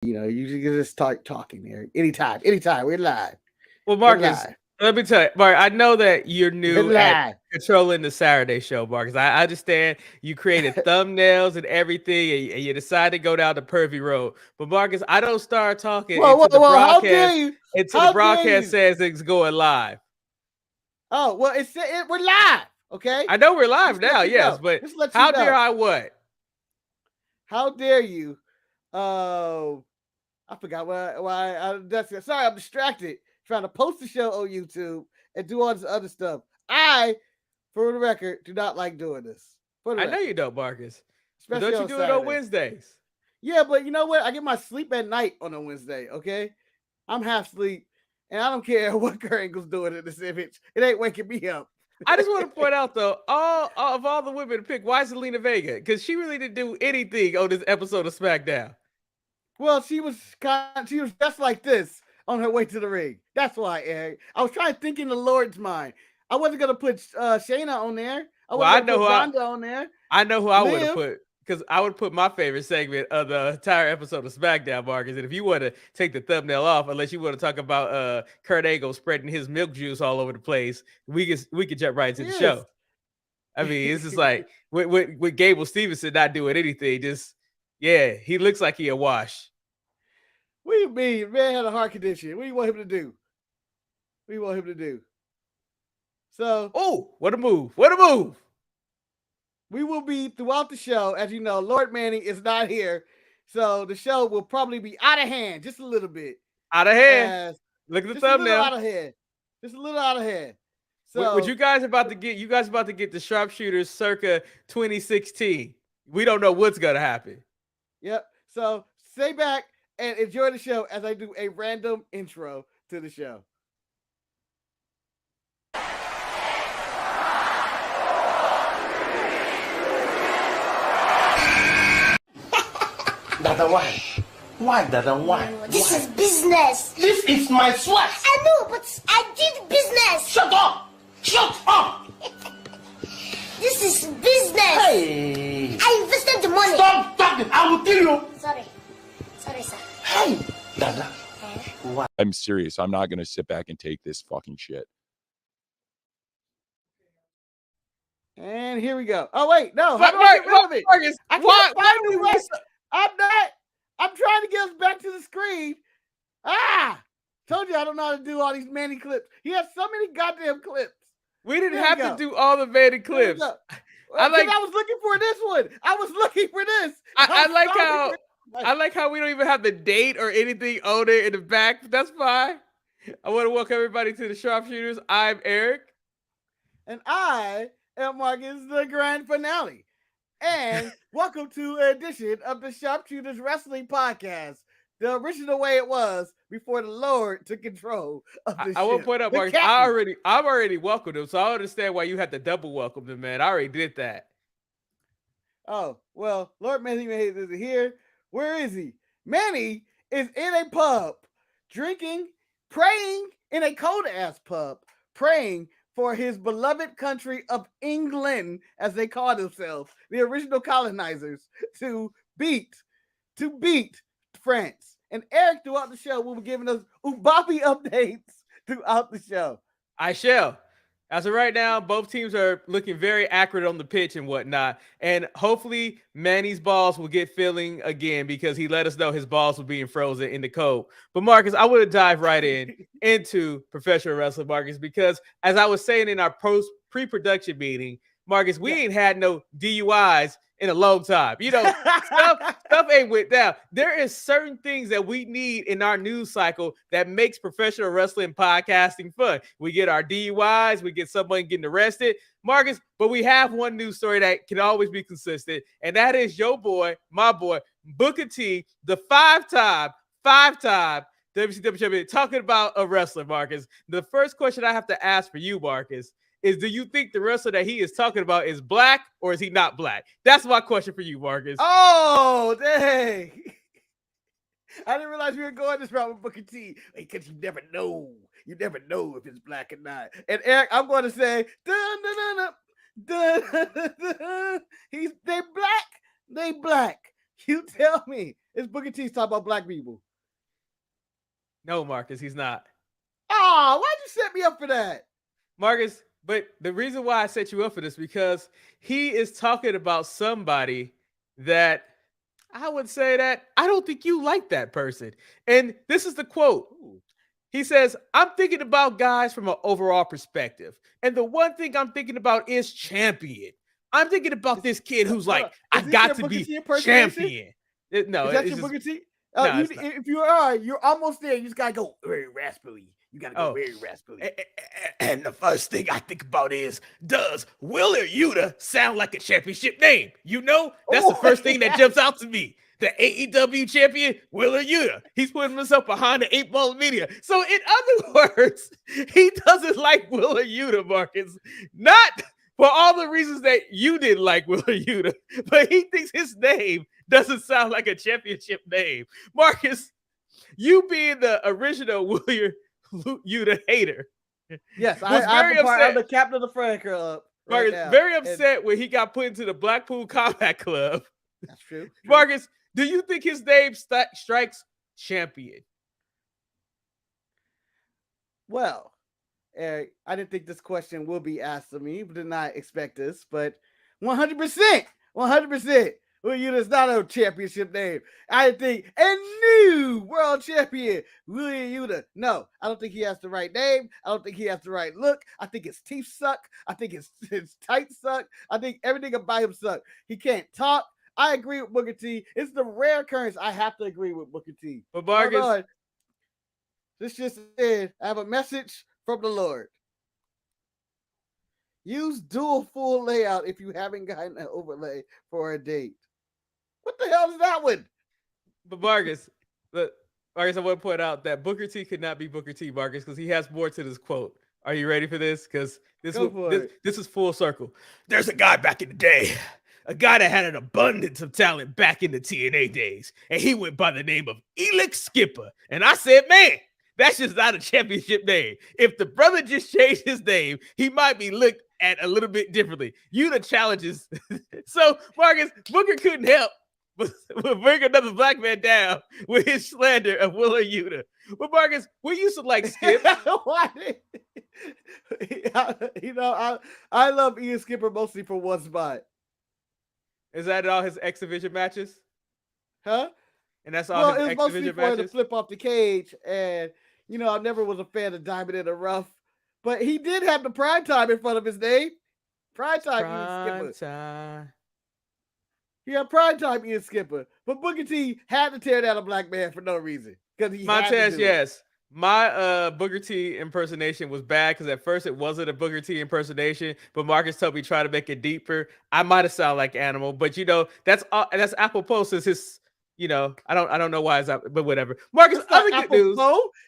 You can just start talking there anytime. We're live. Well, We're Marcus, live. let me tell you, Mark, I know that you're We're new at live. controlling the Saturday show, Marcus. I understand you created thumbnails and everything, and you decided to go down the pervy road. But Marcus, I don't start talking Whoa! How dare you? until the How dare broadcast you? says it's going live. Oh well, we're live. Okay. I know we're live Just now, let you yes, know. but Just let you how know. dare I what? How dare you? I forgot why. Sorry, I'm distracted trying to post the show on YouTube and do all this other stuff. For the record, do not like doing this. For the I know record, you don't, Marcus. But especially don't you on do it on Saturday. Wednesdays? Yeah, but you know what? I get my sleep at night on a Wednesday. Okay, I'm half asleep, and I don't care what Karrion's doing in this image. It ain't waking me up. I just want to point out though, all the women to pick, why Zelina Vega? Because she really didn't do anything on this episode of SmackDown. Well, she was just like this on her way to the ring. That's why, Eric. I was trying to think in the Lord's mind. I wasn't gonna put Shayna on there. I wasn't gonna put Ronda on there. I know who I would have put, because I would put my favorite segment of the entire episode of SmackDown, Marcus. And if you want to take the thumbnail off, unless you want to talk about Kurt Angle spreading his milk juice all over the place, we could jump right into the show. I mean, it's just like with Gable Stevenson not doing anything, he looks like he a wash. What do you mean? Man had a heart condition. What do you want him to do? So, what a move. What a move. We will be throughout the show. As you know, Lord Manny is not here. So the show will probably be out of hand just a little bit. Out of hand. Look at the thumbnail. Just a little out of hand. So what you guys about to get? You guys about to get the Sharpshooters circa 2016. We don't know what's gonna happen. Yep. So stay back and enjoy the show as I do a random intro to the show. Dada, why? Why, Dada, why? This is business. This is my sweat. I know, but I did business. Shut up! Shut up! This is business. Hey! I invested the money. Stop talking! I will kill you! Sorry, sir. Hey! Dada. Why? I'm serious. I'm not going to sit back and take this fucking shit. And here we go. Oh, wait. No. Why I'm trying to get us back to the screen. Told you I don't know how to do all these Manny clips. He has so many goddamn clips. We didn't have to do all the Manny clips. I was looking for this one. I was looking for this. I like how we don't even have the date or anything on it in the back. That's fine. I want to welcome everybody to the Sharpshooters. I'm Eric. And I am Marcus, the grand finale. And welcome to an edition of the Sharpshooters Wrestling Podcast, the original way it was before the Lord took control of the I will point out, Marcus, I've already welcomed him, so I understand why you had to double welcome him, man. I already did that. Oh, well, Lord Manny Hayes isn't here. Where is he? Manny is in a pub, drinking, praying in a cold-ass pub, praying for his beloved country of England, as they call themselves, the original colonizers, to beat France. And Eric, throughout the show, will be giving us Ubapi updates throughout the show. I shall. As of right now, both teams are looking very accurate on the pitch and whatnot. And hopefully Manny's balls will get feeling again, because he let us know his balls were being frozen in the cold. But Marcus, I want to dive right into professional wrestling, Marcus, because as I was saying in our pre-production meeting, Marcus, we ain't had no DUIs in a long time. You know, stuff ain't went down. There is certain things that we need in our news cycle that makes professional wrestling podcasting fun. We get our DUIs, we get someone getting arrested, Marcus, but we have one news story that can always be consistent, and that is your boy, my boy, Booker T, the five-time WCW champion, talking about a wrestler, Marcus. The first question I have to ask for you, Marcus, is do you think the wrestler that he is talking about is black, or is he not black? That's my question for you, Marcus. Oh, dang. I didn't realize we were going this route with Booker T, because you never know. You never know if it's black or not. And Eric, I'm going to say, they black. You tell me. It's Booker T's talking about black people. No, Marcus, he's not. Oh, why'd you set me up for that? Marcus, but the reason why I set you up for this because he is talking about somebody that I would say that I don't think you like that person. And this is the quote. He says, I'm thinking about guys from an overall perspective. And the one thing I'm thinking about is champion. I'm thinking about this kid who's like, I got to be champion. No, is that your Booker T? If you are, you're almost there. You just gotta go very raspily. You gotta go very raspily. And the first thing I think about is, does Willer Yuta sound like a championship name? You know, that's the first thing that jumps out to me. The AEW champion, Willer Yuta. He's putting himself behind the 8-ball media. So in other words, he doesn't like Willer Yuta, Marcus. Not for all the reasons that you didn't like Willer Yuta, but he thinks his name doesn't sound like a championship name. Marcus, you being the original Willer Yuta hater. Yes, I'm the captain of the fan club. Marcus, very upset when he got put into the Blackpool Combat Club. That's true. Marcus, do you think his name strikes champion? Well, Eric, I didn't think this question will be asked of me, but did not expect this. But 100%, Will Yuta is not a championship name. I think a new world champion, William Yuta. No, I don't think he has the right name. I don't think he has the right look. I think his teeth suck. I think his tights suck. I think everything about him sucks. He can't talk. I agree with Booker T. It's the rare occurrence I have to agree with Booker T. But Marcus, this just said, I have a message from the Lord. Use dual full layout if you haven't gotten an overlay for a date. What the hell is that one? But Marcus, I want to point out that Booker T could not be Booker T, Marcus, because he has more to this quote. Are you ready for this? Because this is full circle. There's a guy back in the day, a guy that had an abundance of talent back in the TNA days, and he went by the name of Elix Skipper. And I said, man, that's just not a championship name. If the brother just changed his name, he might be looked at a little bit differently. You the challenges. So, Marcus, Booker couldn't help but bring another black man down with his slander of Willer Yuta. But Marcus, we used to like Skip. I love Ian Skipper mostly for one spot. Is that all his X Division matches? Huh? And that's all his X Division matches? To flip off the cage. And, I never was a fan of Diamond in the Rough. But he did have the prime time in front of his name. Prime time. He had prime time Ian Skipper. But Booker T had to tear down a black man for no reason. Because he Montez, yes. My Booker T impersonation was bad because at first it wasn't a Booker T impersonation, but Marcus told me try to make it deeper. I might have sounded like Animal, but that's apropos since his, I don't know why it's up, but whatever. Marcus, other good news.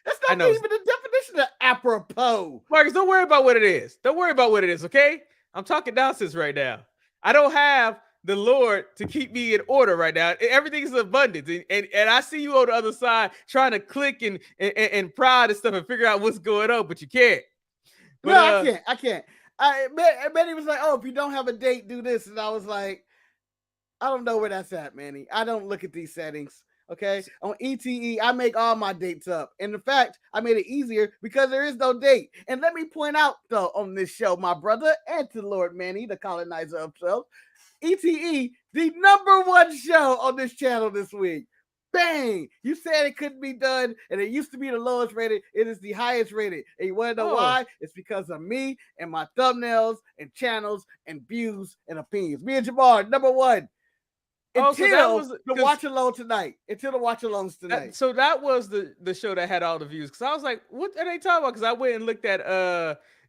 That's not even the definition of apropos. Marcus, don't worry about what it is. Don't worry about what it is, okay? I'm talking nonsense right now. I don't have the Lord to keep me in order right now. Everything is abundance. And I see you on the other side trying to click and prod and stuff and figure out what's going on, but you can't. But, no, I can't. Manny was like, oh, if you don't have a date, do this. And I was like, I don't know where that's at, Manny. I don't look at these settings. Okay. On ETE, I make all my dates up. And in fact, I made it easier because there is no date. And let me point out, though, on this show, my brother, and to Lord Manny, the colonizer himself, ETE, the #1 show on this channel this week. Bang! You said it couldn't be done, and it used to be the lowest rated. It is the highest rated. And you want to know why? It's because of me and my thumbnails and channels and views and opinions. Me and Jamar, #1. Until the watch along tonight. Until the watch alongs tonight. So that was the show that had all the views. Because I was like, what are they talking about? Because I went and looked at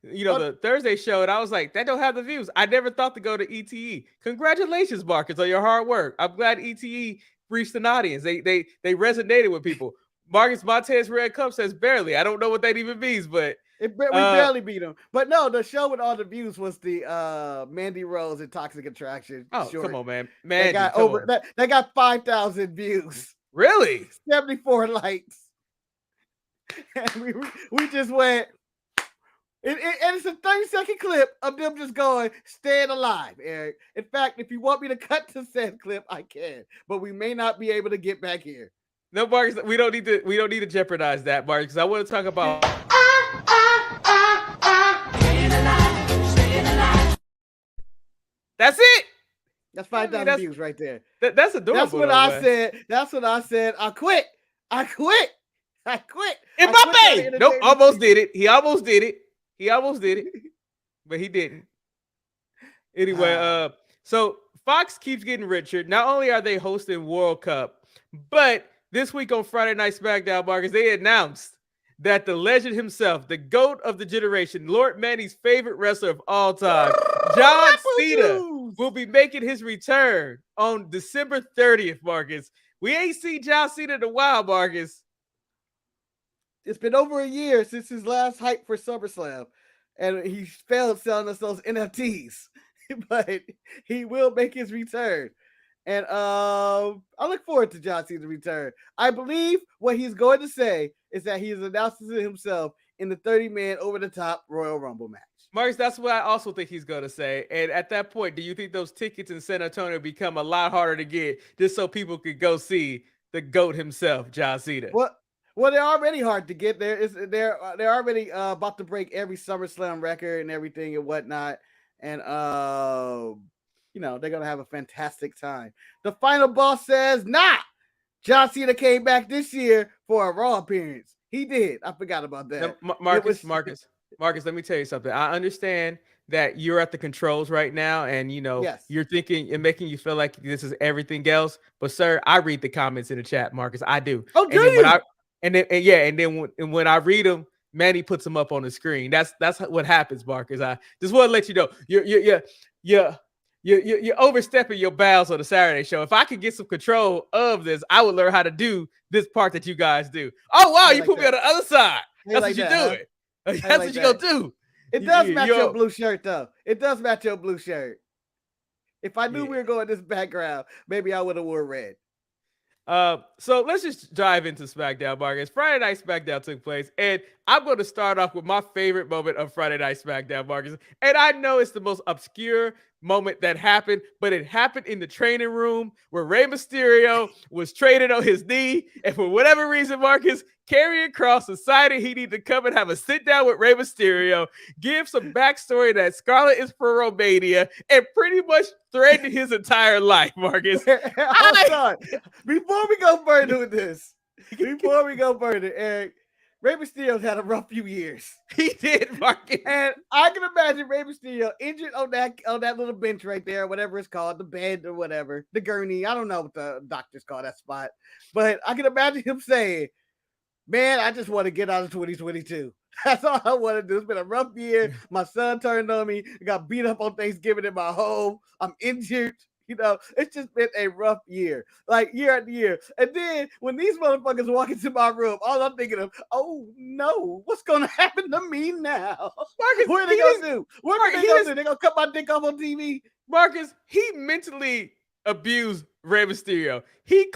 the Thursday show, and I was like, that don't have the views. I never thought to go to ETE. Congratulations, Marcus, on your hard work. I'm glad ETE reached an audience. They resonated with people. Marcus Montez Red Cup says barely. I don't know what that even means, but we barely beat them. But no, the show with all the views was the Mandy Rose and Toxic Attraction. Oh, short. Come on, man. Mandy, they got 5,000 views. Really? 74 likes. And we just went, And it's a 30-second clip of them just going, staying alive, Eric. In fact, if you want me to cut to said clip, I can. But we may not be able to get back here. No, Marcus, we don't need to jeopardize that, Marcus, because I want to talk about that's it. That's 5,000 views right there. That's adorable. That's what I said. That's what I said. I quit. Mbappe! Nope, almost did it. He almost did it. But he didn't. Anyway, so Fox keeps getting richer. Not only are they hosting World Cup, but this week on Friday Night SmackDown, Marcus, they announced that the legend himself, the GOAT of the generation, Lord Manny's favorite wrestler of all time, John Cena, will be making his return on December 30th, Marcus. We ain't seen John Cena in a while, Marcus. It's been over a year since his last hype for SummerSlam, and he failed selling us those NFTs, but he will make his return. And I look forward to John Cena's return. I believe what he's going to say is that he is announcing himself in the 30-man over-the-top Royal Rumble match. Marcus, that's what I also think he's going to say. And at that point, do you think those tickets in San Antonio become a lot harder to get just so people could go see the GOAT himself, John Cena? Well, they're already hard to get. They're already about to break every SummerSlam record and everything and whatnot. And they're gonna have a fantastic time. The final boss says, "Nah, John Cena came back this year for a Raw appearance. He did. I forgot about that." Now, Marcus, let me tell you something. I understand that you're at the controls right now, and yes, you're thinking and making you feel like this is everything else. But sir, I read the comments in the chat, Marcus. I do. Oh, do you? And then when I read them, Manny puts them up on the screen. That's what happens, Marcus. I just want to let you know you're overstepping your bounds on the Saturday show. If I could get some control of this, I would learn how to do this part that you guys do. Oh wow, you put me on the other side. That's what you're doing. That's what you're gonna do. It does match your blue shirt, though. It does match your blue shirt. If I knew we were going this background, maybe I would have worn red. So let's just dive into SmackDown, Marcus. Friday Night SmackDown took place, and I'm going to start off with my favorite moment of Friday Night SmackDown, Marcus. And I know it's the most obscure moment that happened, but it happened in the training room where Rey Mysterio was training on his knee, and for whatever reason, Marcus, Karrion Kross decided he needed to come and have a sit down with Rey Mysterio, give some backstory that Scarlett is for Romania, and pretty much threatened his entire life, Marcus. Hold on. Before we go further with this, Eric, Rey Mysterio's had a rough few years. He did, Marcus. And I can imagine Rey Mysterio injured on that little bench right there, whatever it's called, the bed or whatever, the gurney. I don't know what the doctors call that spot. But I can imagine him saying, "Man, I just want to get out of 2022. That's all I want to do. It's been a rough year. My son turned on me. I got beat up on Thanksgiving in my home. I'm injured. It's just been a rough year, like year after year." And then when these motherfuckers walk into my room, all I'm thinking of, oh no, what's going to happen to me now? Marcus, what are they going to do? What are they going to do? They're going to cut my dick off on TV? Marcus, he mentally abused Rey Mysterio. He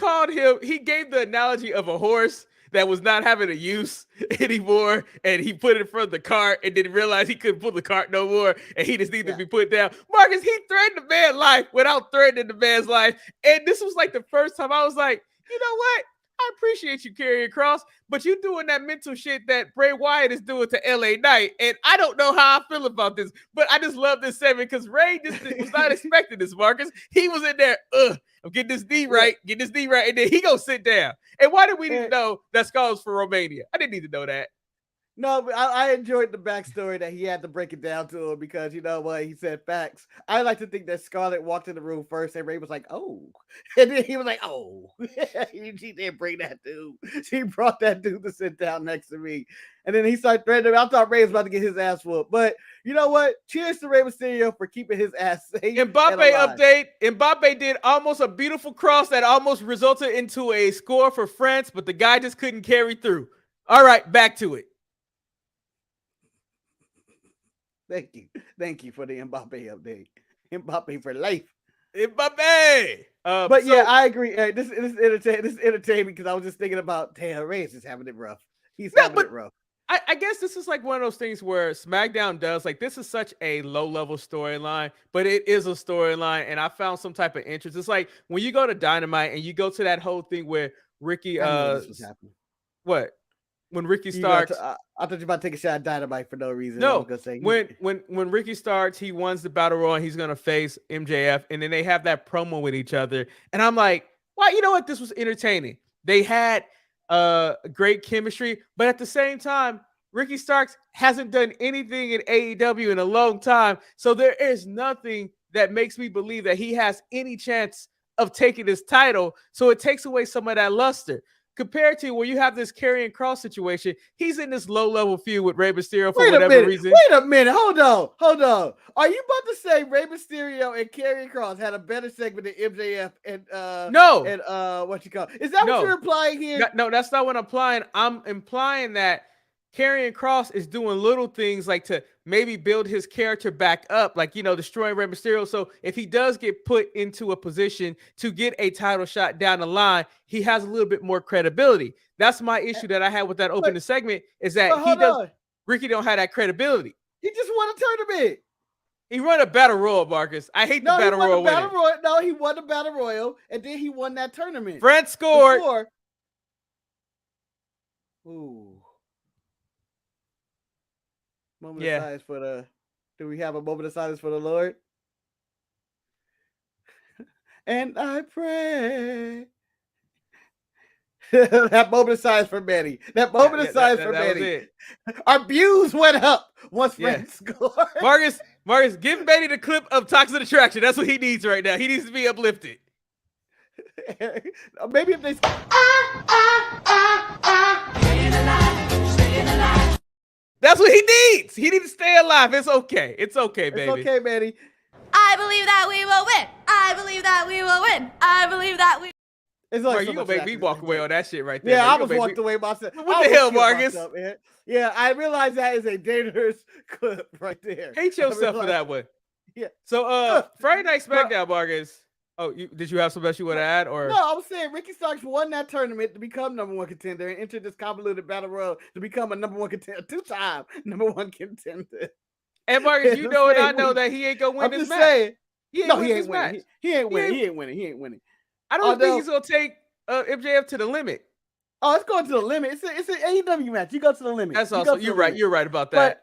gave the analogy of a horse that was not having a use anymore, and he put it in front of the cart and didn't realize he couldn't pull the cart no more, and he just needed to be put down. Marcus, he threatened the man's life without threatening the man's life, and this was like the first time I was like, you know what? I appreciate you, Karrion Kross, but you doing that mental shit that Bray Wyatt is doing to LA Knight, and I don't know how I feel about this, but I just love this segment because Ray just was not expecting this, Marcus. He was in there, I'm getting this knee right, and then he go sit down. And why did we need to know that Scarlett's for Romania? I didn't need to know that. No, but I enjoyed the backstory that he had to break it down to him because you know what, he said facts. I like to think that Scarlett walked in the room first and Ray was like, oh. And then he was like, oh. She didn't bring that dude. She brought that dude to sit down next to me. And then he started threatening me. I thought Ray was about to get his ass whooped. But you know what? Cheers to Rey Mysterio for keeping his ass safe. Mbappe update. Mbappe did almost a beautiful cross that almost resulted into a score for France, but the guy just couldn't carry through. All right, back to it. Thank you for the Mbappe update. Mbappe for life. Mbappe. But yeah, I agree. This is entertaining because I was just thinking about, damn, Rey's just having it rough. He's having it rough. I guess this is like one of those things where SmackDown does like this is such a low level storyline, but it is a storyline, and I found some type of interest. It's like when you go to Dynamite and you go to that whole thing where Ricky I knew this was happening. what when Ricky Starks. I thought you were about to take a shot at Dynamite for no reason. No, I was gonna say, when Ricky Starks, he wins the Battle Royal and he's gonna face MJF, and then they have that promo with each other, and I'm like, well, you know what? This was entertaining. They had great chemistry, but at the same time, Ricky Starks hasn't done anything in AEW in a long time, so there is nothing that makes me believe that he has any chance of taking this title. So it takes away some of that luster. Compared to where you have this Karrion Kross situation, he's in this low-level feud with Rey Mysterio for whatever reason. Wait a minute, hold on. Are you about to say Rey Mysterio and Karrion Kross had a better segment than MJF and no, and what you call? Is that what you're implying here? No, that's not what I'm implying. I'm implying that Karrion Kross is doing little things like to maybe build his character back up, like, you know, destroying Rey Mysterio. So if he does get put into a position to get a title shot down the line, he has a little bit more credibility. That's my issue that I had with that opening segment, is that Ricky don't have that credibility. He just won a tournament. He won a battle royal, Marcus. I hate the battle royal winning. No, he won the battle royal, and then he won that tournament. Brent scored. Ooh. Moment of silence for the. Do we have a moment of silence for the Lord? And I pray. That moment of silence for Manny. That moment of silence for Manny. Our views went up once Frank scored. Marcus, give Manny the clip of Toxic Attraction. That's what he needs right now. He needs to be uplifted. Maybe if they. That's what he needs. He needs to stay alive. It's okay. It's okay, baby. It's okay, Manny. I believe that we will win. I believe that we will win. I believe that we. It's like you gonna make me walk away on that shit right there. Yeah, man. I was walked away myself. What the hell, Marcus? Yeah, I realize that is a dangerous clip right there. Hate yourself for that one. Yeah. So, Friday Night SmackDown, Marcus. Oh, did you have something else you want to add? Or no, I was saying Ricky Starks won that tournament to become number one contender and entered this convoluted battle royal to become a number one contender, two-time number one contender. And Marcus, you know and I know that he ain't gonna win this match. Saying, he ain't winning. He ain't winning. I don't think he's gonna take MJF to the limit. Oh, it's going to the limit. It's an AEW match. You go to the limit. That's also you're right. You're right about that.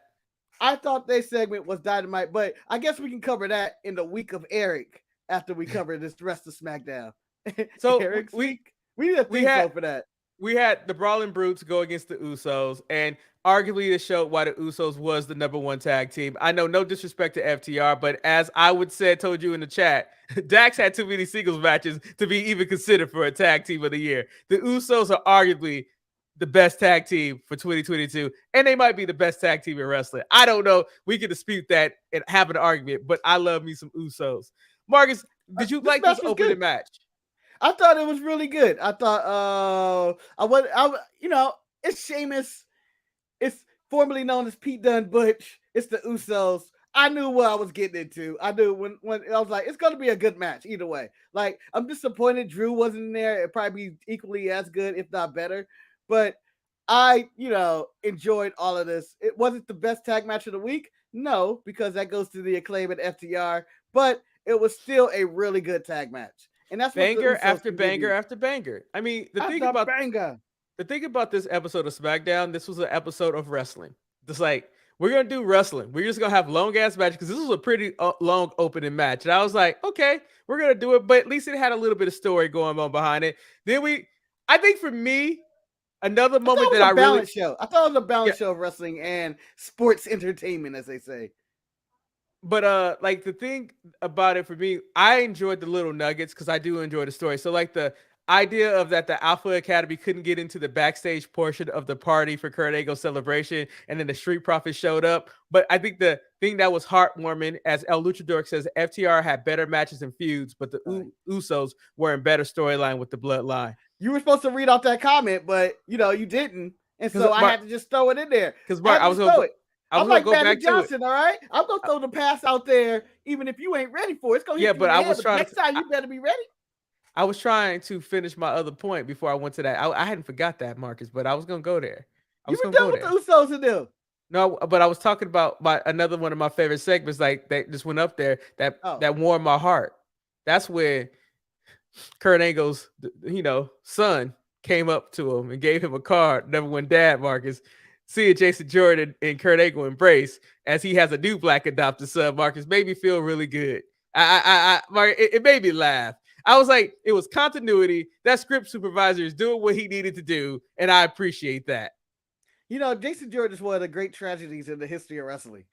But I thought their segment was Dynamite, but I guess we can cover that in the week of Eric after we cover this rest of SmackDown. So Eric's week. We need a theme song for that. We had the Brawling Brutes go against the Usos, and arguably this showed why the Usos was the number one tag team. I know no disrespect to FTR, but as I told you in the chat, Dax had too many singles matches to be even considered for a tag team of the year. The Usos are arguably the best tag team for 2022, and they might be the best tag team in wrestling. I don't know. We can dispute that and have an argument, but I love me some Usos. Marcus, did you like this opening match? I thought it was really good. I thought it's Sheamus. It's formerly known as Pete Dunne Butch. It's the Usos. I knew what I was getting into. I knew when I was like, it's going to be a good match either way. Like, I'm disappointed Drew wasn't in there. It'd probably be equally as good, if not better. But I, enjoyed all of this. It wasn't the best tag match of the week. No, because that goes to the Acclaim and FTR. But it was still a really good tag match. And that's banger after banger after banger. I mean, the thing about this episode of SmackDown, this was an episode of wrestling. Just like, we're going to do wrestling. We're just going to have long-ass matches because this was a pretty long opening match. And I was like, okay, we're going to do it. But at least it had a little bit of story going on behind it. Then I think for me, another moment that I thought it was a balanced show of wrestling and sports entertainment, as they say. But like the thing about it for me, I enjoyed the little nuggets because I do enjoy the story. So like the idea of that the Alpha Academy couldn't get into the backstage portion of the party for Kurt Angle's celebration, and then the Street Profits showed up. But I think the thing that was heartwarming, as El Luchador says, FTR had better matches and feuds, but the Usos were in better storyline with the Bloodline. You were supposed to read off that comment, but you didn't, and so I had to just throw it in there. Because Mark, I was going to. I'm like Magic Johnson, all right? I'm going to throw the pass out there, even if you ain't ready for it. It's going to hit you in the head, but next time you better be ready. I was trying to finish my other point before I went to that. I hadn't forgot that, Marcus, but I was going to go there. You were done with the Usos and them. No, but I was talking about another one of my favorite segments, like that just went up there that warmed my heart. That's where Kurt Angle's, son came up to him and gave him a card. Number one dad, Marcus. Seeing Jason Jordan and Kurt Angle embrace as he has a new black adopted son, Marcus, made me feel really good. Mark, it made me laugh. I was like, it was continuity. That script supervisor is doing what he needed to do, and I appreciate that. Jason Jordan is one of the great tragedies in the history of wrestling.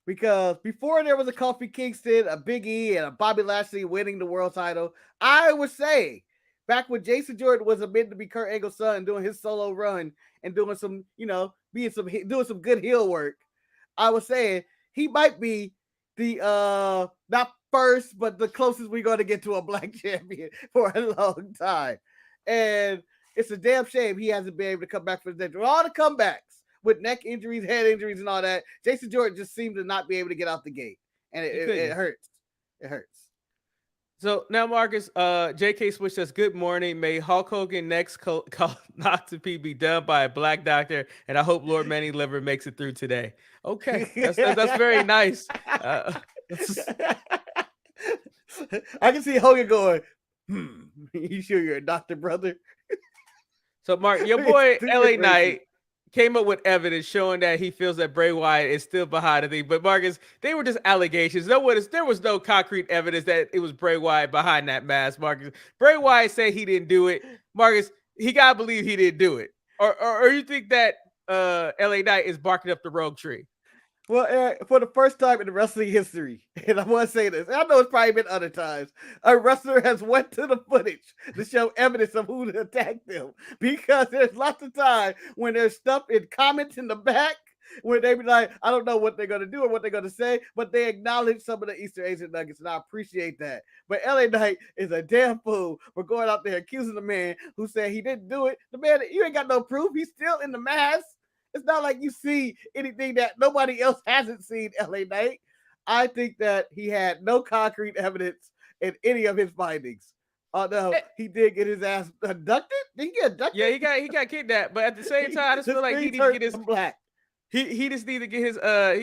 Because before there was a Kofi Kingston, a Big E, and a Bobby Lashley winning the world title, I would say back when Jason Jordan was meant to be Kurt Angle's son, doing his solo run and doing some, doing some good heel work, I was saying he might be the not first, but the closest we're going to get to a black champion for a long time. And it's a damn shame he hasn't been able to come back for the next. With all the comebacks with neck injuries, head injuries, and all that, Jason Jordan just seemed to not be able to get out the gate, and it hurts. It hurts. So now, Marcus, JK Switch says, good morning. May Hulk Hogan next call Knock to P be done by a black doctor, and I hope Lord Manny Liver makes it through today. Okay, that's very nice. I can see Hogan going, you sure you're a doctor, brother? So, Mark, your boy LA Knight came up with evidence showing that he feels that Bray Wyatt is still behind the thing. But Marcus, they were just allegations. There was no concrete evidence that it was Bray Wyatt behind that mask, Marcus. Bray Wyatt said he didn't do it. Marcus, he gotta believe he didn't do it. Or you think that LA Knight is barking up the rogue tree? Well, Eric, for the first time in the wrestling history, and I want to say this, I know it's probably been other times, a wrestler has went to the footage to show evidence of who attacked them, because there's lots of time when there's stuff in comments in the back where they be like, I don't know what they're going to do or what they're going to say, but they acknowledge some of the Easter eggs and nuggets, and I appreciate that. But LA Knight is a damn fool for going out there accusing the man who said he didn't do it. The man, you ain't got no proof. He's still in the mask. It's not like you see anything that nobody else hasn't seen, LA Knight. I think that he had no concrete evidence in any of his findings. Although he did get his ass abducted. Did he get abducted? Yeah, he got kidnapped. But at the same time, I just feel like he needs to get his black. He just needs to get his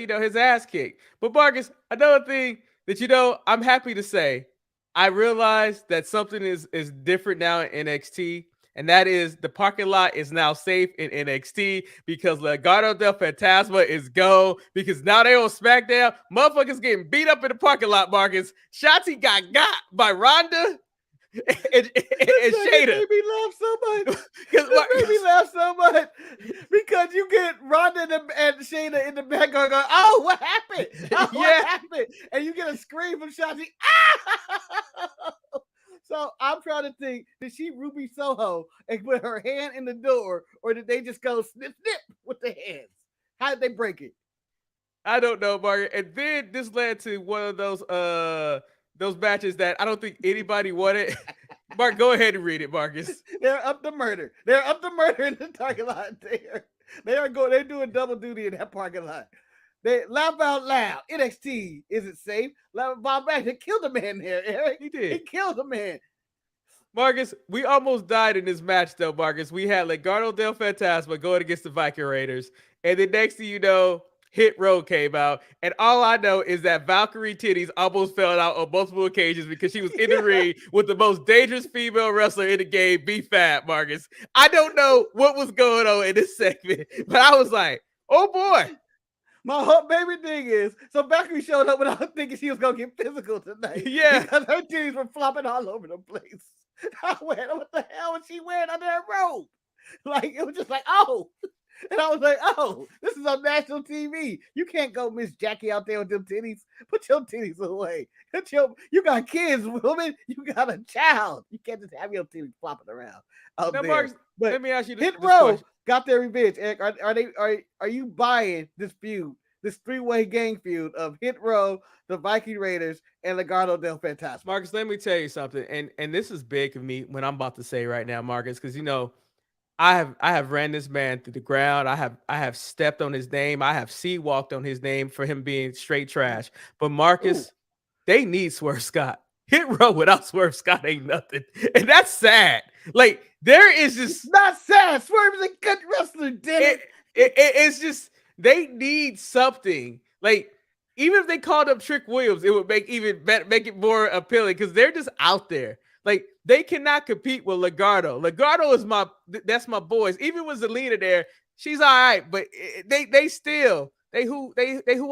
his ass kicked. But Marcus, another thing that I'm happy to say, I realized that something is different now in NXT. And that is the parking lot is now safe in NXT because Legado del Fantasma is gone because now they on SmackDown. Motherfuckers getting beat up in the parking lot, Marcus. Shotzi got by Ronda and Shayna. Made me laugh so much. Made me laugh so much because you get Ronda and Shayna in the back going, oh, what happened? Oh, what happened? And you get a scream from Shotzi. Ah! So I'm trying to think, did she Ruby Soho and put her hand in the door, or did they just go snip, snip with the hands? How did they break it? I don't know, Margaret. And then this led to one of those matches that I don't think anybody wanted. Mark, go ahead and read it, Marcus. They're up to murder. They're up to murder in the parking lot. They're doing double duty in that parking lot. They laugh out loud. NXT isn't safe. Laugh out loud. They killed a man there, Eric. He did. He killed a man. Marcus, we almost died in this match, though, Marcus. We had Legado del Fantasma going against the Viking Raiders. And the next thing you know, Hit Row came out. And all I know is that Valkyrie titties almost fell out on multiple occasions because she was in the ring with the most dangerous female wrestler in the game, B-Fab, Marcus. I don't know what was going on in this segment, but I was like, oh, boy. My whole baby thing is, so Valkyrie showed up without thinking she was going to get physical tonight. Yeah. Because her titties were flopping all over the place. I went, what the hell was she wearing under her robe? Like, it was just like, oh. And I was like, oh, this is on national TV. You can't go Miss Jackie out there with them titties. Put your titties away. You got kids, woman. You got a child. You can't just have your titties flopping around out there. Marcus, but let me ask you this Hit Row question. Got their revenge. Eric, are you buying this feud, this three-way gang feud of Hit Row, the Viking Raiders, and Legado del Fantasma? Marcus, let me tell you something, and this is big of me when I'm about to say right now, Marcus, because I have ran this man through the ground. I have stepped on his name. I have sea-walked on his name for him being straight trash. But Marcus, they need Swerve Scott. Hit Row without Swerve Scott ain't nothing, and that's sad. Like There is just Not sad. Swerve is a good wrestler, damn it's just they need something. Like even if they called up Trick Williams, it would make make it more appealing because they're just out there. Like they cannot compete with Legado. Legado is that's my boys. Even with Zelina there, she's all right, but they still who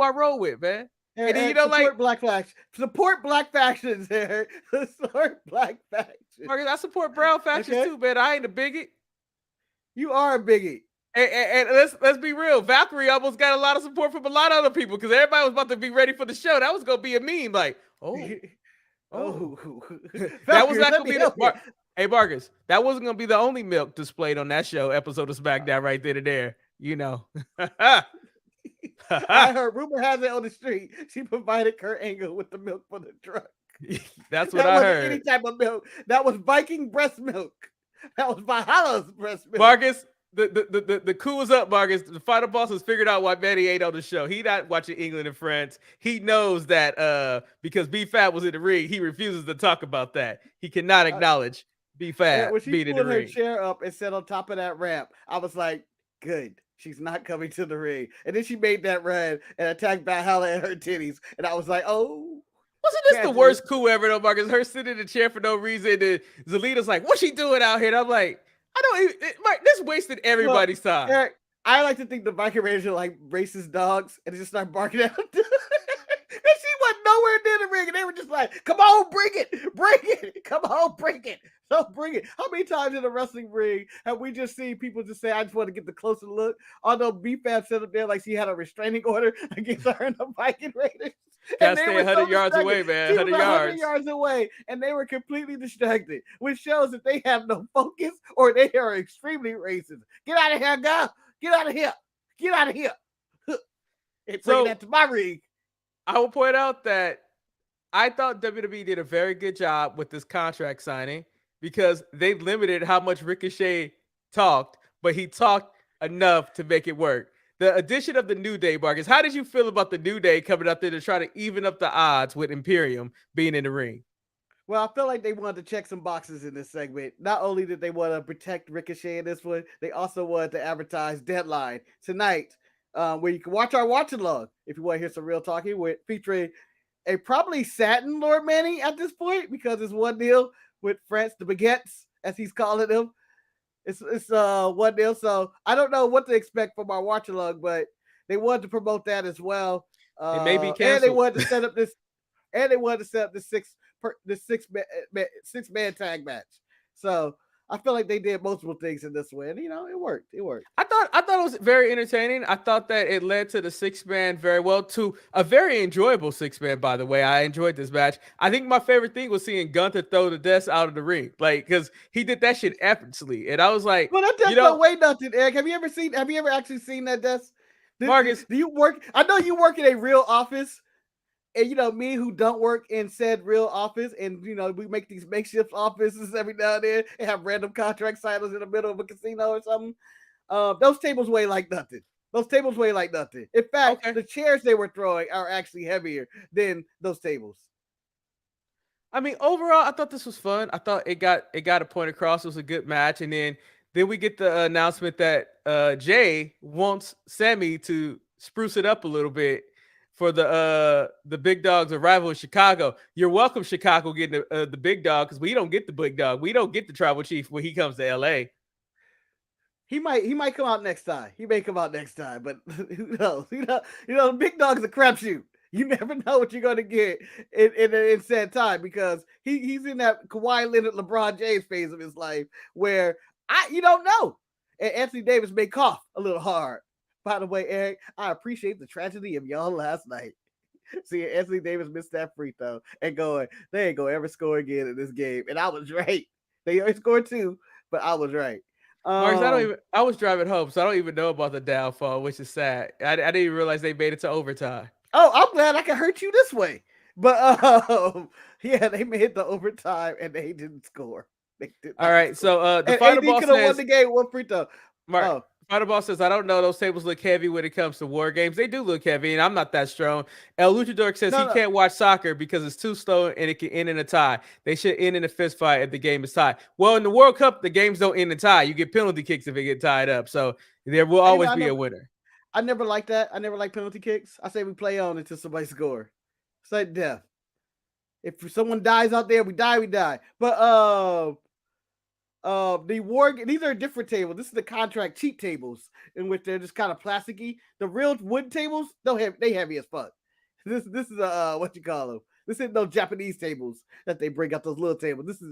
I roll with, man. And then, support black factions. Support black factions there. Support black factions. Marcus, I support brown factions too, man. I ain't a bigot. You are a bigot. And let's be real. Valkyrie almost got a lot of support from a lot of other people because everybody was about to be ready for the show. That was gonna be a meme, like, that was not gonna be hey Marcus, that wasn't gonna be the only milk displayed on that show episode of SmackDown right then and there. You know. I heard rumor has it on the street. She provided Kurt Angle with the milk for the truck. That's what I heard. Any type of milk. That was Viking breast milk. That was Valhalla's breast milk. Marcus, the coup is up, Marcus. The final boss has figured out why Manny ain't on the show. He not watching England and France. He knows that because B-Fab was in the ring, he refuses to talk about that. He cannot acknowledge B-Fab being in the ring. When she pulled her chair up and sat on top of that ramp, I was like, good. She's not coming to the ring. And then she made that run and attacked Valhalla and her titties. And I was like, oh. Wasn't this the worst coup ever, though, Marcus? Her sitting in the chair for no reason. And Zelina's like, what's she doing out here? And I'm like, I don't even, this wasted everybody's time. Eric, I like to think the Viking Raiders are like racist dogs and they just start barking at them. And she went nowhere near the ring. And they were just like, come on, bring it. Come on, bring it. So bring it. How many times in a wrestling ring have we just seen people just say, I just want to get the closer look? Although B-Fab set up there like she had a restraining order against her and the Viking Raiders. Gotta stay 100 yards away, man. 100 yards away. And they were completely distracted, which shows that they have no focus or they are extremely racist. Get out of here, girl. Get out of here. Get out of here. And bring that to my ring. I will point out that I thought WWE did a very good job with this contract signing because they limited how much Ricochet talked, but he talked enough to make it work. The addition of the New Day, Marcus, how did you feel about the New Day coming up there to try to even up the odds with Imperium being in the ring? Well, I feel like they wanted to check some boxes in this segment. Not only did they want to protect Ricochet in this one, they also wanted to advertise Deadline tonight, where you can watch our watch-along if you want to hear some real talking, featuring a probably saddened Lord Manny at this point because it's one deal with France, the baguettes, as he's calling them. It's 1-0. So I don't know what to expect from our watch along, but they wanted to promote that as well. It may be canceled. And they wanted to set up this. And they wanted to set up this six-man tag match. So I feel like they did multiple things in this way, and it worked. It worked. I thought it was very entertaining. I thought that it led to the 6-man very well, to a very enjoyable 6-man. By the way, I enjoyed this match. I think my favorite thing was seeing Gunther throw the desk out of the ring, like because he did that shit effortlessly, and I was like, "Well, that desk don't weigh nothing." Eric, have you ever actually seen that desk? Marcus, do you work? I know you work in a real office. And me who don't work in said real office, and we make these makeshift offices every now and then and have random contract signers in the middle of a casino or something. Those tables weigh like nothing. In fact, the chairs they were throwing are actually heavier than those tables. I mean, overall, I thought this was fun. I thought it got a point across. It was a good match, and then we get the announcement that Jay wants Sammy to spruce it up a little bit for the big dog's arrival in Chicago. You're welcome, Chicago, getting the big dog, because we don't get the big dog. We don't get the tribal chief when he comes to LA. He might come out next time. He may come out next time, but who knows? The big dog's a crapshoot. You never know what you're gonna get in said time, because he's in that Kawhi Leonard, LeBron James phase of his life where you don't know. And Anthony Davis may cough a little hard. By the way, Eric, I appreciate the tragedy of y'all last night. See, Anthony Davis missed that free throw and going, they ain't gonna ever score again in this game. And I was right. They only scored 2, but I was right. Marcus, I was driving home, so I don't even know about the downfall, which is sad. I didn't even realize they made it to overtime. Oh, I'm glad I can hurt you this way. But yeah, they made the overtime and they didn't score. All right, so the final boss could have won the game with one free throw. Fighter says, I don't know. Those tables look heavy when it comes to war games. They do look heavy, and I'm not that strong. El Luchador says he can't watch soccer because it's too slow and it can end in a tie. They should end in a fist fight if the game is tied. Well, in the World Cup, the games don't end in tie. You get penalty kicks if it get tied up. So there will always be a winner. I never liked that. I never liked penalty kicks. I say we play on until somebody score. It's like death. If someone dies out there, we die. But the war, these are different tables. This is the contract cheat tables in which they're just kind of plasticky. The real wood tables, they heavy as fuck. This is what you call them. This isn't no Japanese tables that they bring out, those little tables.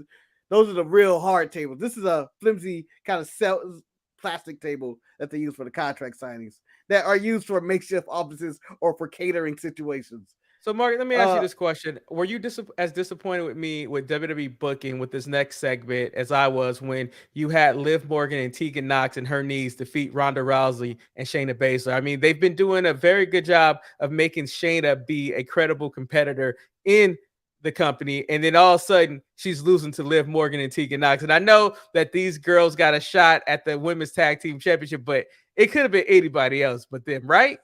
Those are the real hard tables. This is a flimsy kind of plastic table that they use for the contract signings that are used for makeshift offices or for catering situations. So, Mark, let me ask you this question. Were you as disappointed with me with WWE booking with this next segment as I was when you had Liv Morgan and Tegan Nox and her knees defeat Ronda Rousey and Shayna Baszler? I mean, they've been doing a very good job of making Shayna be a credible competitor in the company, and then all of a sudden she's losing to Liv Morgan and Tegan Nox. And I know that these girls got a shot at the Women's Tag Team Championship, but it could have been anybody else but them, right?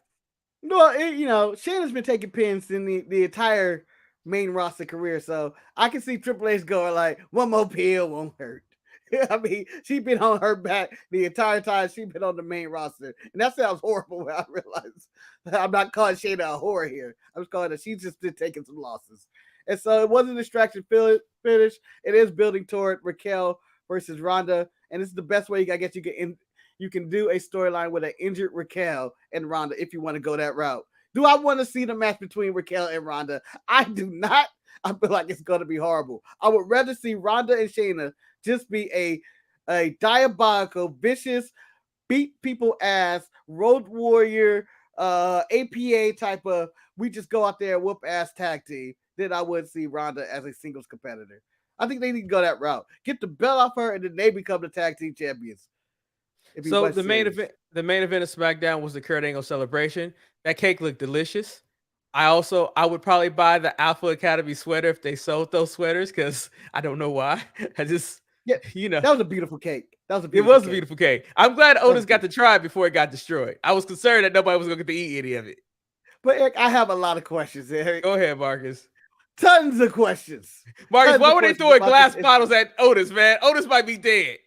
No, Shayna's been taking pins in the entire main roster career, so I can see Triple H going like, one more pill won't hurt. I mean, she's been on her back the entire time she's been on the main roster, and that sounds horrible when I realize I'm not calling Shayna a whore here. I'm just calling her she's just been taking some losses. And so it wasn't a distraction finish. It is building toward Raquel versus Ronda, and it's the best way I guess you can do a storyline with an injured Raquel and Ronda if you want to go that route. Do I want to see the match between Raquel and Ronda? I do not. I feel like it's going to be horrible. I would rather see Ronda and Shayna just be a diabolical, vicious, beat people ass, road warrior, APA type of, we just go out there and whoop ass tag team. Then I would see Ronda as a singles competitor. I think they need to go that route. Get the belt off her, and then they become the tag team champions. So the main event of SmackDown was the Kurt Angle celebration. That cake looked delicious. I would probably buy the Alpha Academy sweater if they sold those sweaters, because I don't know why. That was a beautiful cake. A beautiful cake. I'm glad Otis got to try it before it got destroyed. I was concerned that nobody was going to get to eat any of it. But Eric, I have a lot of questions, Eric. Go ahead, Marcus. Tons of questions. Marcus, why were they throwing glass bottles at Otis, man? Otis might be dead.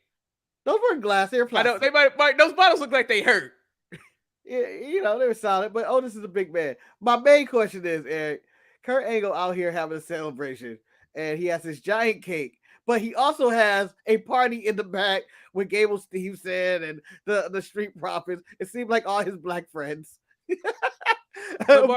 Those weren't glass; they were plastic. I know they might. Those bottles look like they hurt. Yeah, they were solid. But Otis is a big man. My main question is, Eric, Kurt Angle out here having a celebration, and he has this giant cake, but he also has a party in the back with Gable Steveson and the Street Profits. It seemed like all his black friends. But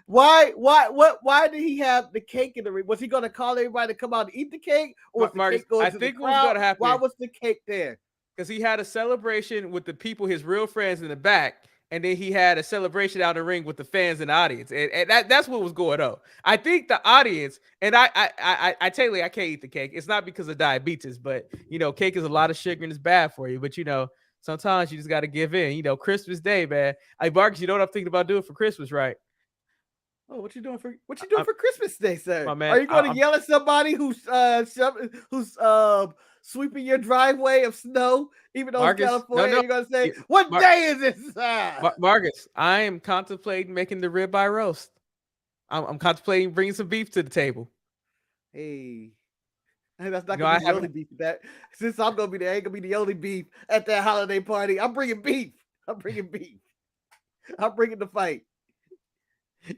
why did he have the cake in the ring? Was he going to call everybody to come out and eat the cake? Or Marcus, I think what was going to happen. Why was the cake there? Because he had a celebration with the people, his real friends in the back, and then he had a celebration out in the ring with the fans and the audience, and that's what was going on. I think the audience, and I tell you, I can't eat the cake. It's not because of diabetes, but cake is a lot of sugar and it's bad for you. But sometimes you just got to give in. Christmas Day, man. Hey, Marcus, you know what I'm thinking about doing for Christmas, right? Oh, what you doing for Christmas Day, sir? My man, are you going to yell at somebody who's sweeping your driveway of snow, even though Marcus, it's California? no. You're going to say, what day is this? Marcus, I am contemplating making the ribeye roast. I'm contemplating bringing some beef to the table. Hey, that's not going to be the only beef at that. Since I'm going to be there, ain't going to be the only beef at that holiday party. I'm bringing beef. I'm bringing the fight.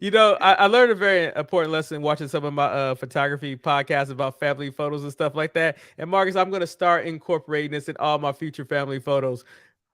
I learned a very important lesson watching some of my photography podcasts about family photos and stuff like that. And Marcus, I'm going to start incorporating this in all my future family photos.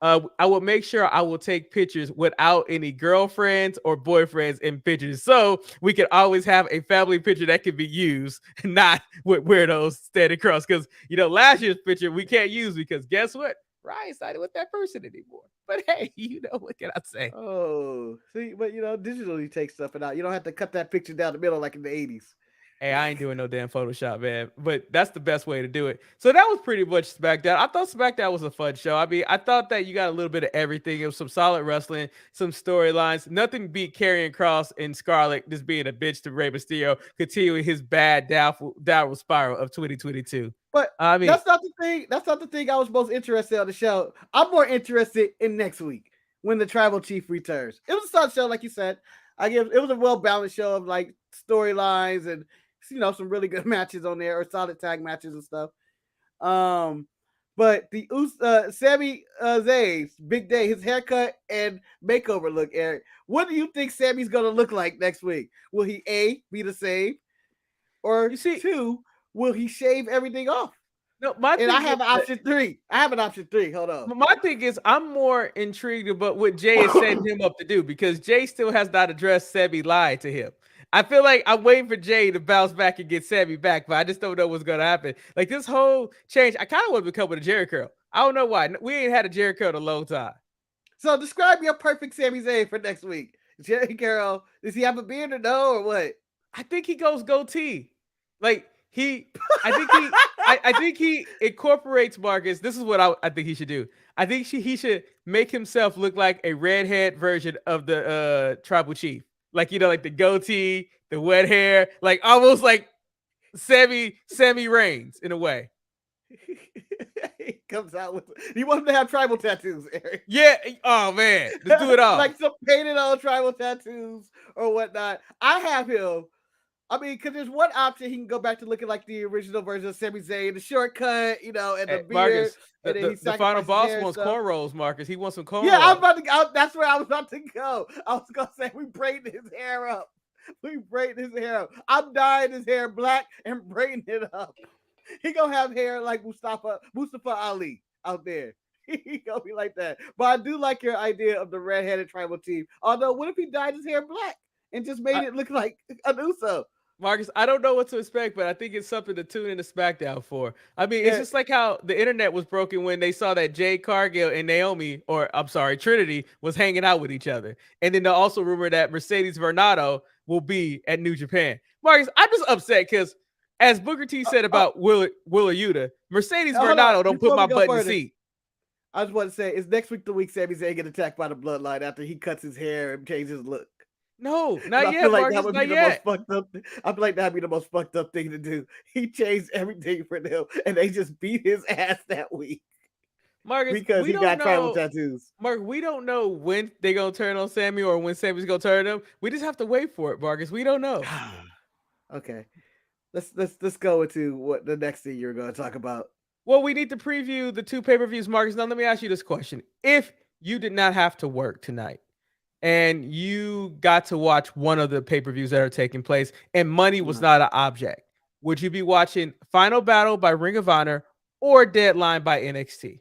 I will make sure I will take pictures without any girlfriends or boyfriends in pictures, so we can always have a family picture that can be used, not with weirdos standing across. Because last year's picture we can't use because guess what? Ryan's not with that person anymore. But hey, what can I say? Oh, see, but digitally take stuff out. You don't have to cut that picture down the middle like in the 80s. Hey, I ain't doing no damn Photoshop, man. But that's the best way to do it. So that was pretty much SmackDown. I thought SmackDown was a fun show. I mean, I thought that you got a little bit of everything. It was some solid wrestling, some storylines. Nothing beat Karrion Kross and Scarlett just being a bitch to Rey Mysterio, continuing his bad downward spiral of 2022. But I mean, that's not the thing. That's not the thing I was most interested on the show. I'm more interested in next week when the Tribal Chief returns. It was a solid show, like you said. It was a well balanced show of like storylines and some really good matches on there or solid tag matches and stuff. But the Sami Zayn's big day, his haircut and makeover look, Eric. What do you think Sammy's gonna look like next week? Will he be the same, or two? Will he shave everything off? No, I have an option 3. I have an option 3. Hold on. My thing is, I'm more intrigued about what Jay is setting him up to do because Jay still has not addressed Sammy lied to him. I feel like I'm waiting for Jay to bounce back and get Sammy back, but I just don't know what's going to happen. Like this whole change, I kind of want to become with a Jerry curl. I don't know why. We ain't had a Jerry curl in a long time. So describe your perfect Sami Zayn for next week. Jerry curl, does he have a beard or no, or what? I think he goes goatee. Like I think he incorporates Marcus. This is what I think he should do. I think he should make himself look like a redhead version of the Tribal Chief. Like, like the goatee, the wet hair, like almost like Sammy Reigns in a way. He comes out with. You want him to have tribal tattoos, Eric? Yeah. Oh man, let's do it all. Like some painted on tribal tattoos or whatnot. I have him. I mean, because there's one option he can go back to looking like the original version of Sami Zayn, the shortcut, and the beard. Marcus, and then the final boss wants cornrows, Marcus. He wants some cornrows. Yeah, I'm about to go. That's where I was about to go. I was going to say, we braided his hair up. I'm dyeing his hair black and braiding it up. He going to have hair like Mustafa Ali out there. He going to be like that. But I do like your idea of the redheaded tribal chief. Although, what if he dyed his hair black and just made it look like an Uso? Marcus, I don't know what to expect, but I think it's something to tune into SmackDown for. I mean, it's just like how the internet was broken when they saw that Jade Cargill and Trinity was hanging out with each other. And then they also rumor that Mercedes Varnado will be at New Japan. Marcus, I'm just upset because as Booker T said about Willa Yuta, Mercedes Varnado don't put my butt in the seat. I just want to say, is next week the week Sami Zayn get attacked by the Bloodline after he cuts his hair and changes his look? No, not yet, Marcus, not yet. I feel like that'd be the most fucked up thing to do. He changed everything for them, and they just beat his ass that week. Marcus, because he got tribal tattoos. Mark, we don't know when they're gonna turn on Sammy or when Sammy's gonna turn him. We just have to wait for it, Marcus. We don't know. Okay, let's go into what the next thing you're gonna talk about. Well, we need to preview the 2 pay-per-views, Marcus. Now, let me ask you this question: if you did not have to work tonight, and you got to watch one of the pay-per-views that are taking place, and money was not an object, would you be watching Final Battle by Ring of Honor or Deadline by NXT?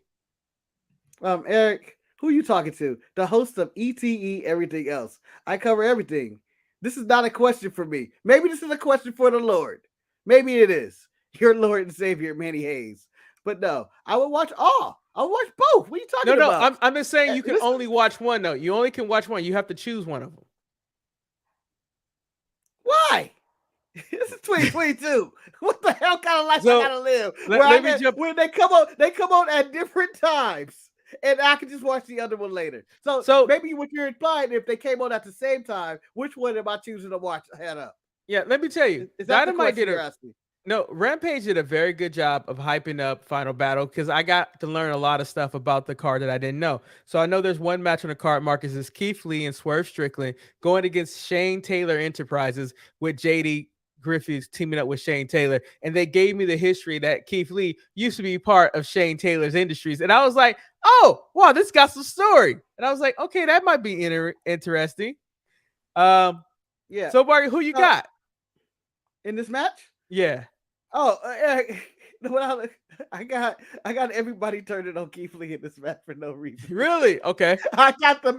Eric, who are you talking to? The host of ETE Everything Else. I cover everything. This is not a question for me. Maybe this is a question for the Lord. Maybe it is. Your Lord and Savior, Manny Hayes. But no, I would watch all. I'll watch both. What are you talking about? No, I'm just saying you can only watch one, though. You only can watch one. You have to choose one of them. Why? This is 2022. What the hell kind of life I gotta live? When they come on at different times, and I can just watch the other one later. So maybe what you're implying, if they came on at the same time, which one am I choosing to watch ahead up? Yeah, let me tell you. Is that the question you're asking? No, Rampage did a very good job of hyping up Final Battle because I got to learn a lot of stuff about the card that I didn't know. So I know there's one match on the card, Marcus, is Keith Lee and Swerve Strickland going against Shane Taylor Enterprises with JD Griffiths teaming up with Shane Taylor. And they gave me the history that Keith Lee used to be part of Shane Taylor's Industries. And I was like, oh, wow, this got some story. And I was like, okay, that might be interesting. Yeah. So, Marty, who you got? In this match? Yeah. Oh, I got everybody turning on Keith Lee in this match for no reason. Really? Okay. I got the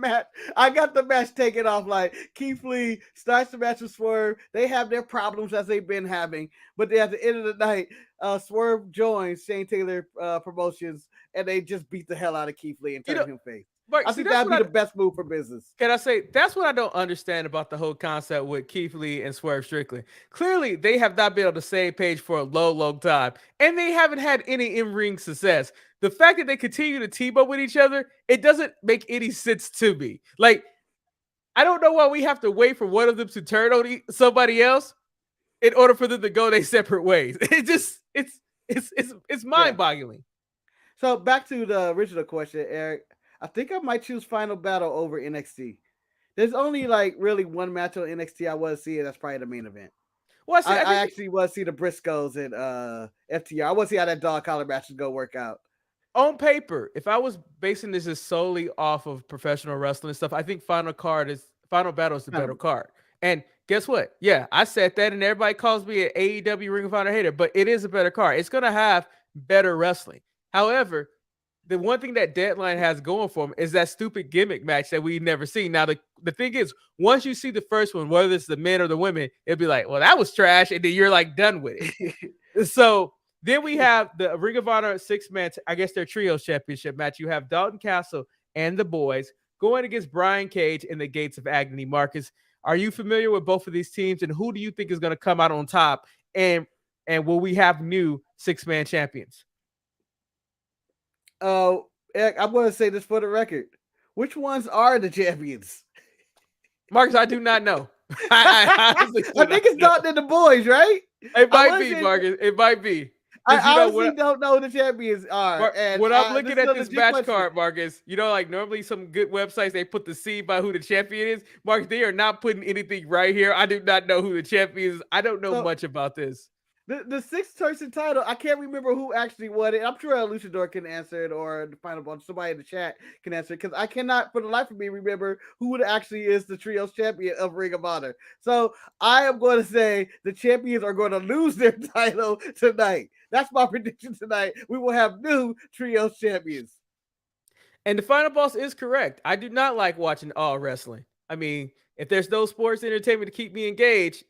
match taken off. Like Keith Lee starts the match with Swerve. They have their problems as they've been having, but then at the end of the night, Swerve joins Shane Taylor Promotions, and they just beat the hell out of Keith Lee and turn him face. But I think that'd be the best move for business. Can I say that's what I don't understand about the whole concept with Keith Lee and Swerve Strickland. Clearly, they have not been on the same page for a long time, and they haven't had any in-ring success. The fact that they continue to team up with each other, it doesn't make any sense to me. Like, I don't know why we have to wait for one of them to turn on somebody else in order for them to go their separate ways. It's It's mind-boggling. So back to the original question, Eric. I think I might choose Final Battle over NXT. There's only like really one match on NXT I want to see, and that's probably the main event. Well, I actually want to see the Briscoes and FTR. I want to see how that dog collar match is gonna work out. On paper, if I was basing this just solely off of professional wrestling stuff, I think Final Battle is the better card. And guess what? Yeah, I said that, and everybody calls me an AEW Ring of Honor hater, but it is a better card. It's gonna have better wrestling. However, the one thing that Deadline has going for them is that stupid gimmick match that we've never seen. Now, the thing is, once you see the first one, whether it's the men or the women, it'll be like, well, that was trash, and then you're like done with it. So then we have the Ring of Honor 6-man, I guess their trios championship match. You have Dalton Castle and the boys going against Brian Cage and the Gates of Agony. Marcus, are you familiar with both of these teams, and who do you think is going to come out on top? And will we have new 6-man champions? Eric, I'm going to say this for the record. Which ones are the champions? Marcus, I do not know. I think it's Dalton and the boys, right? It might be, Marcus. It might be. I honestly don't know who the champions are. When I'm looking at this match card, Marcus, like normally some good websites, they put the seed by who the champion is. Marcus, they are not putting anything right here. I do not know who the champion is. I don't know much about this. The 6-person title, I can't remember who actually won it. I'm sure a luchador can answer it, or the final boss, somebody in the chat can answer it, because I cannot for the life of me remember who actually is the trios champion of Ring of Honor. So I am going to say the champions are going to lose their title tonight. That's my prediction tonight. We will have new trios champions. And the final boss is correct. I do not like watching all wrestling. I mean, if there's no sports entertainment to keep me engaged,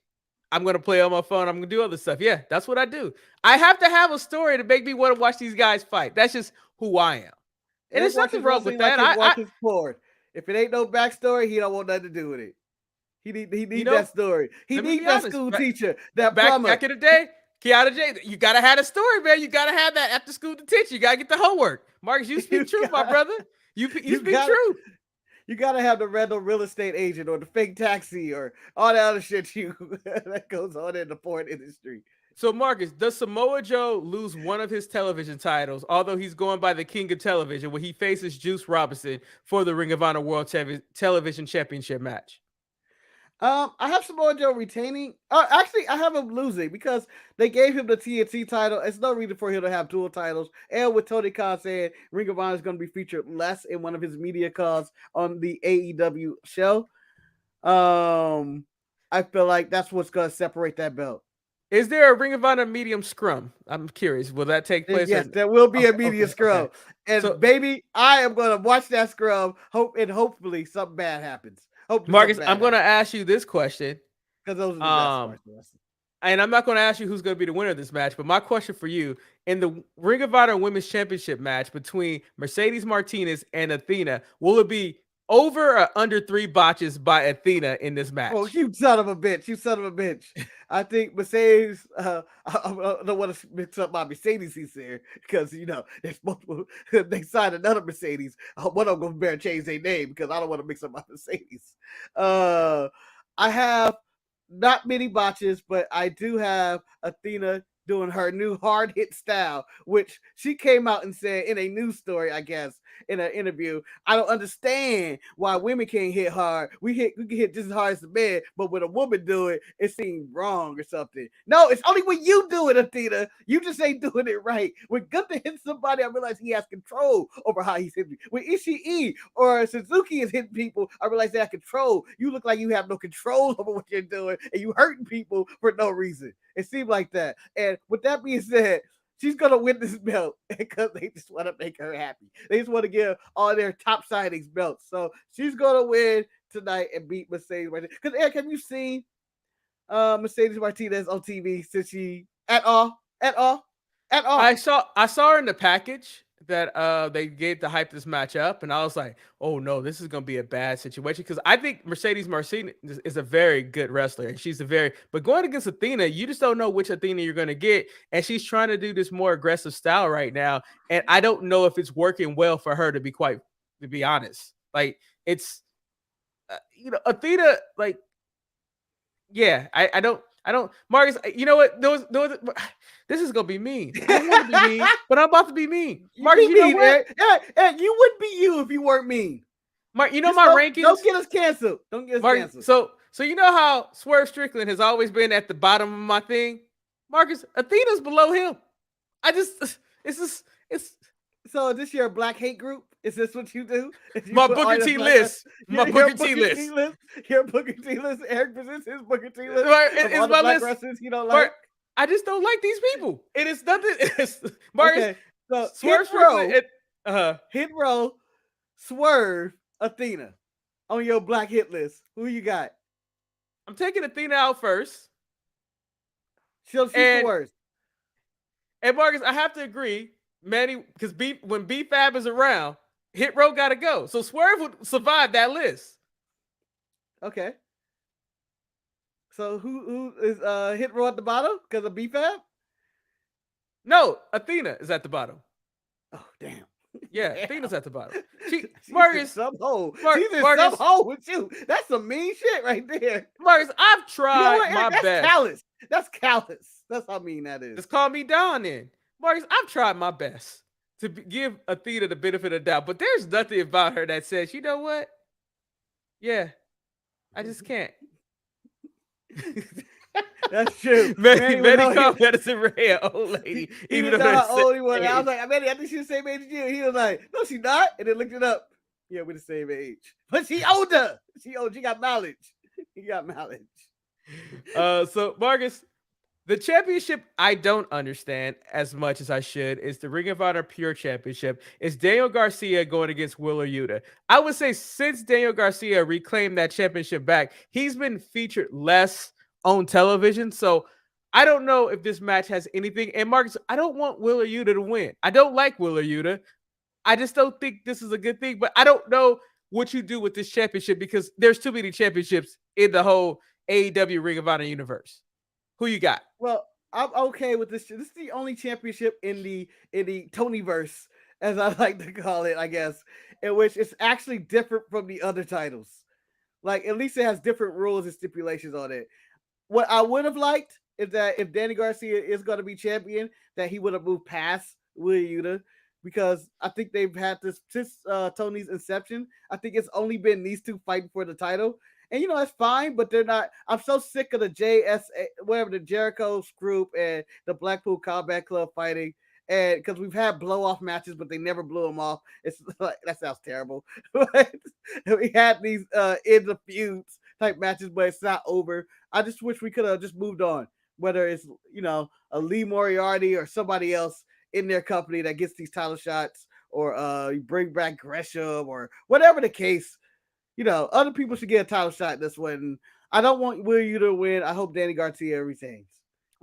I'm going to play on my phone. I'm going to do other stuff. Yeah, that's what I do. I have to have a story to make me want to watch these guys fight. That's just who I am. And there's nothing wrong with that. If it ain't no backstory, he don't want nothing to do with it. He need that story. He need that school teacher, that plumber. Back in the day, Kiana J, you got to have a story, man. You got to have that after school detention. You got to get the homework. Marcus, you speak truth, my brother. You speak truth. You gotta have the random real estate agent or the fake taxi or all that other shit that goes on in the porn industry. So, Marcus, does Samoa Joe lose one of his television titles, although he's going by the King of Television, when he faces Juice Robinson for the Ring of Honor World Television Championship match? I have Samoa Joe retaining. Actually, I have him losing because they gave him the TNT title. It's no reason for him to have dual titles. And with Tony Khan saying Ring of Honor is going to be featured less in one of his media calls on the AEW show, I feel like that's what's going to separate that belt. Is there a Ring of Honor medium scrum? I'm curious. Will that take place? Yes, there will be a media scrum. Okay. And so, baby, I am going to watch that scrum. Hopefully something bad happens. Marcus, I'm going to ask you this question. Because those are the best. And I'm not going to ask you who's going to be the winner of this match, but my question for you, in the Ring of Honor Women's Championship match between Mercedes Martinez and Athena, will it be over or under 3 botches by Athena in this match? Oh, you son of a bitch. I think Mercedes, I don't want to mix up my Mercedes here because, there's multiple. They signed another Mercedes. One of them going to bear change their name because I don't want to mix up my Mercedes. I have not many botches, but I do have Athena doing her new hard hit style, which she came out and said in a news story, I guess, in an interview. I don't understand why women can't hit hard. We can hit just as hard as the man, but when a woman do it, it seems wrong or something. No, it's only when you do it, Athena. You just ain't doing it right. When Gunther hits somebody, I realize he has control over how he's hitting. When Ishii or Suzuki is hitting people, I realize they have control. You look like you have no control over what you're doing, and you hurting people for no reason. It seemed like that. And with that being said, she's going to win this belt because they just want to make her happy. They just want to give all their top signings belts. So she's going to win tonight and beat Mercedes Martinez. Because, Eric, have you seen Mercedes Martinez on TV since she at all? I saw her in the package that they gave to hype this match up, and I was like, oh no, this is gonna be a bad situation, because I think Mercedes Martinez is a very good wrestler, and but going against Athena, you just don't know which Athena you're gonna get, and she's trying to do this more aggressive style right now, and I don't know if it's working well for her, to be honest. Like, it's Athena, like, yeah, I don't I don't, Marcus. You know what? This is gonna be mean. I don't want to be mean, but I'm about to be mean. Marcus, you know mean, what? Eric, you wouldn't be you if you weren't mean. Mark, you know Just my rankings. Don't get us canceled. Don't get us Marcus, canceled. So you know how Swerve Strickland has always been at the bottom of my thing. Marcus, Athena's below him. It's. So is this your black hate group? Is this what you do? My Booker T list. My Booker T list. Your Booker T list. Eric presents his Booker T list. It's all the my black list. wrestlers you don't like. Mark, I just don't like these people. It is nothing. Marcus, Okay, so Swerve Strickland. Hit row, Swerve, Athena on your black hit list. Who you got? I'm taking Athena out first. She's the worst. And Marcus, I have to agree, Manny, because when B-Fab is around, Hit Row got to go. So Swerve would survive that list. Okay. So who is Hit Row at the bottom because of B-Fab? No, Athena is at the bottom. Oh, damn. Yeah, Athena's at the bottom. Marcus, some hole. She's in some hole with you. That's some mean shit right there. Marcus, I've tried my best. That's callous. That's callous. That's how mean that is. Just call me Don then. Marcus, I've tried my best to give Athena the benefit of the doubt, but there's nothing about her that says, you know what? Yeah, I just can't. That's true. Manny called Medicine Ray an old lady. Even though how old he was. I was like, Manny, I think she's the same age as you. He was like, no, she's not. And then looked it up. Yeah, we're the same age. But she older. She got knowledge. He got knowledge. So Marcus, the championship I don't understand as much as I should is the Ring of Honor Pure Championship. It's Daniel Garcia going against Wheeler Yuta. I would say since Daniel Garcia reclaimed that championship back, he's been featured less on television. So I don't know if this match has anything. And Marcus, I don't want Wheeler Yuta to win. I don't like Wheeler Yuta. I just don't think this is a good thing. But I don't know what you do with this championship because there's too many championships in the whole AEW Ring of Honor universe. Who you got? Well, I'm okay with this. This is the only championship in the Tonyverse, as I like to call it, I guess, in which it's actually different from the other titles. Like, at least it has different rules and stipulations on it. What I would have liked is that if Danny Garcia is going to be champion, that he would have moved past Wheeler Yuta, because I think they've had this since Tony's inception. I think it's only been these two fighting for the title. And, that's fine, but they're not. I'm so sick of the the Jericho's group and the Blackpool Combat Club fighting. And because we've had blow off matches, but they never blew them off. It's like, that sounds terrible. We had these in the feuds type matches, but it's not over. I just wish we could have just moved on. Whether it's, a Lee Moriarty or somebody else in their company that gets these title shots, or you bring back Gresham or whatever the case. Other people should get a title shot this one. I don't want Will you to win. I hope Danny Garcia retains.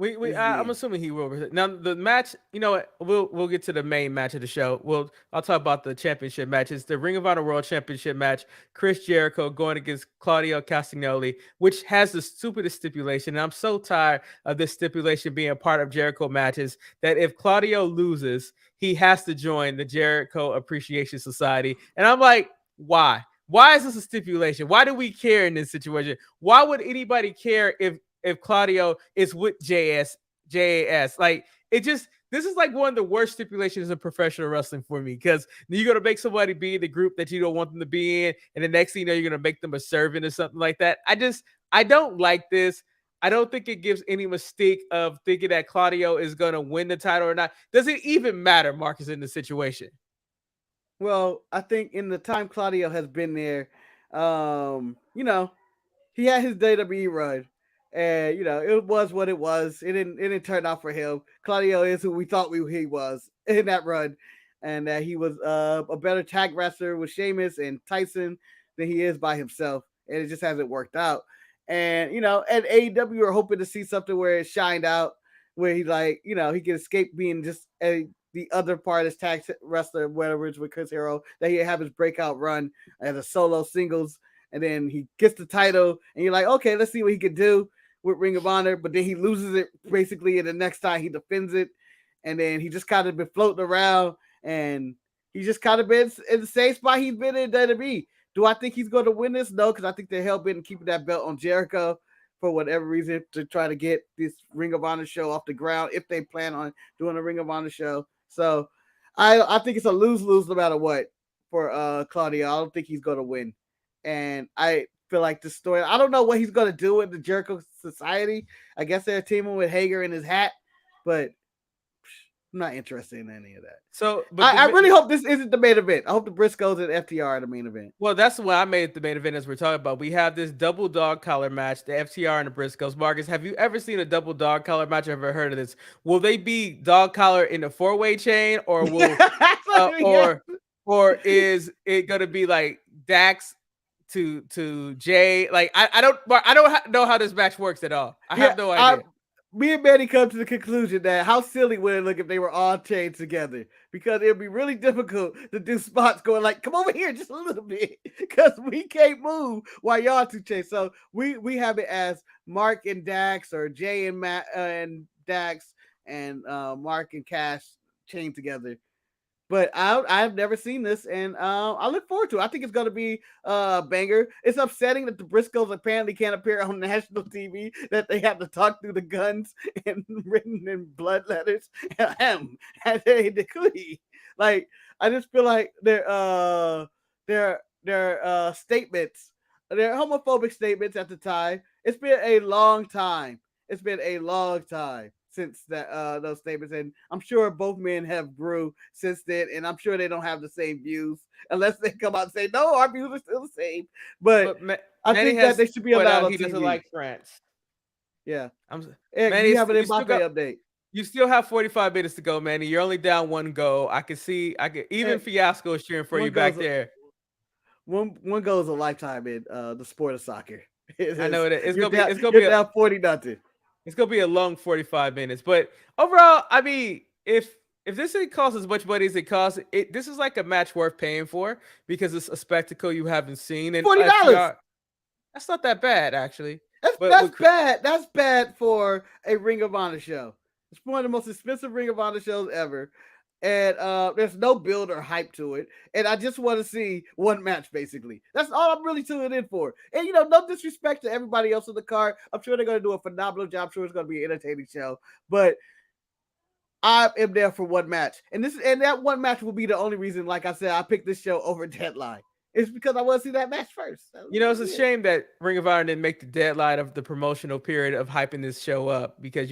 I'm assuming he will. Now the match, we'll get to the main match of the show. I'll talk about the championship matches. The Ring of Honor World Championship match, Chris Jericho going against Claudio Castagnoli, which has the stupidest stipulation. And I'm so tired of this stipulation being a part of Jericho matches that if Claudio loses, he has to join the Jericho Appreciation Society. And I'm like, why? Why is this a stipulation? Why do we care in this situation? Why would anybody care if Claudio is with JAS? Like, this is like one of the worst stipulations in professional wrestling for me, because you're going to make somebody be in the group that you don't want them to be in, and the next thing you know, you're going to make them a servant or something like that. I don't like this. I don't think it gives any mistake of thinking that Claudio is going to win the title or not. Does it even matter, Marcus, in the situation? Well, I think in the time Claudio has been there, he had his WWE run, and it was what it was. It didn't turn out for him. Claudio is who we thought he was in that run, and that he was a better tag wrestler with Sheamus and Tyson than he is by himself, and it just hasn't worked out. And at AEW, we're hoping to see something where it shined out, where he he can escape being just the other part is tag wrestler, whatever it's with Chris Hero, that he have his breakout run as a solo singles, and then he gets the title, and you're like, okay, let's see what he can do with Ring of Honor, but then he loses it basically, and the next time he defends it, and then he just kind of been floating around, and he's just kind of been in the same spot he's been in WWE. Do I think he's going to win this? No, because I think they're hell-bent on keeping that belt on Jericho, for whatever reason to try to get this Ring of Honor show off the ground if they plan on doing a Ring of Honor show. So I think it's a lose-lose no matter what for Claudio. I don't think he's going to win. And I feel like the story, I don't know what he's going to do with the Jericho Society. I guess they're teaming with Hager in his hat, but I'm not interested in any of that. So, I really hope this isn't the main event. I hope the Briscoes and FTR are the main event. Well, that's what I made the main event as we're talking about. We have this double dog collar match, the FTR and the Briscoes. Marcus, have you ever seen a double dog collar match? Ever heard of this? Will they be dog collar in a 4-way chain, or will or is it going to be like Dax to Jay? Like I don't know how this match works at all. I have no idea. Me and Manny come to the conclusion that how silly would it look if they were all chained together? Because it would be really difficult to do spots going like, come over here just a little bit, because we can't move while y'all two chained. So we have it as Mark and Dax, or Jay and Matt and Dax, and Mark and Cash chained together. But I've never seen this, and I look forward to it. I think it's going to be a banger. It's upsetting that the Briscoes apparently can't appear on national TV, that they have to talk through the guns and written in blood letters. And they decree. Like, I just feel like their statements, their homophobic statements at the time. It's been a long time. Since that those statements, and I'm sure both men have grew since then, and I'm sure they don't have the same views unless they come out and say no, our views are still the same. But I think that they should be allowed on he TV. doesn't like France. Yeah, Manny, you have an Mbappe update. You still have 45 minutes to go, Manny. You're only down 1 goal. I could even Fiasco is cheering for you back there. One goal is a lifetime in the sport of soccer. I know it is. It's gonna be down 40-0. It's gonna be a long 45 minutes, but overall, I mean, if this thing costs as much money as it costs, this is like a match worth paying for, because it's a spectacle you haven't seen. And $40. That's not that bad, actually. That's bad. That's bad for a Ring of Honor show. It's one of the most expensive Ring of Honor shows ever. And there's no build or hype to it. And I just want to see one match, basically. That's all I'm really tuning in for. And, no disrespect to everybody else on the card. I'm sure they're going to do a phenomenal job. I'm sure it's going to be an entertaining show. But I am there for one match. And that one match will be the only reason, like I said, I picked this show over Deadline. It's because I want to see that match first. It's a shame that Ring of Honor didn't make the deadline of the promotional period of hyping this show up, because,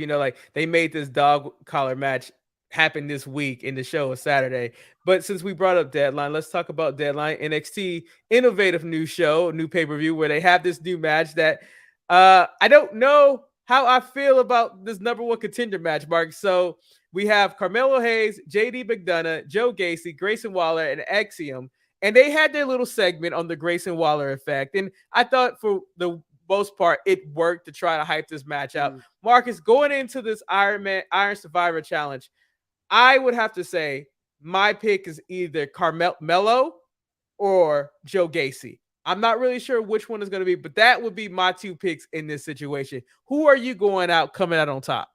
they made this dog collar match happen this week in the show on Saturday. But since we brought up Deadline, let's talk about Deadline. NXT, innovative new show, new pay-per-view, where they have this new match that I don't know how I feel about this number 1 contender match, Mark. So we have Carmelo Hayes, JD McDonough, Joe Gacy, Grayson Waller, and Axiom. And they had their little segment on the Grayson Waller effect. And I thought for the most part, it worked to try to hype this match out. Marcus, going into this Iron Survivor Challenge, I would have to say my pick is either Carmelo or Joe Gacy. I'm not really sure which one is going to be, but that would be my 2 picks in this situation. Who are you coming out on top?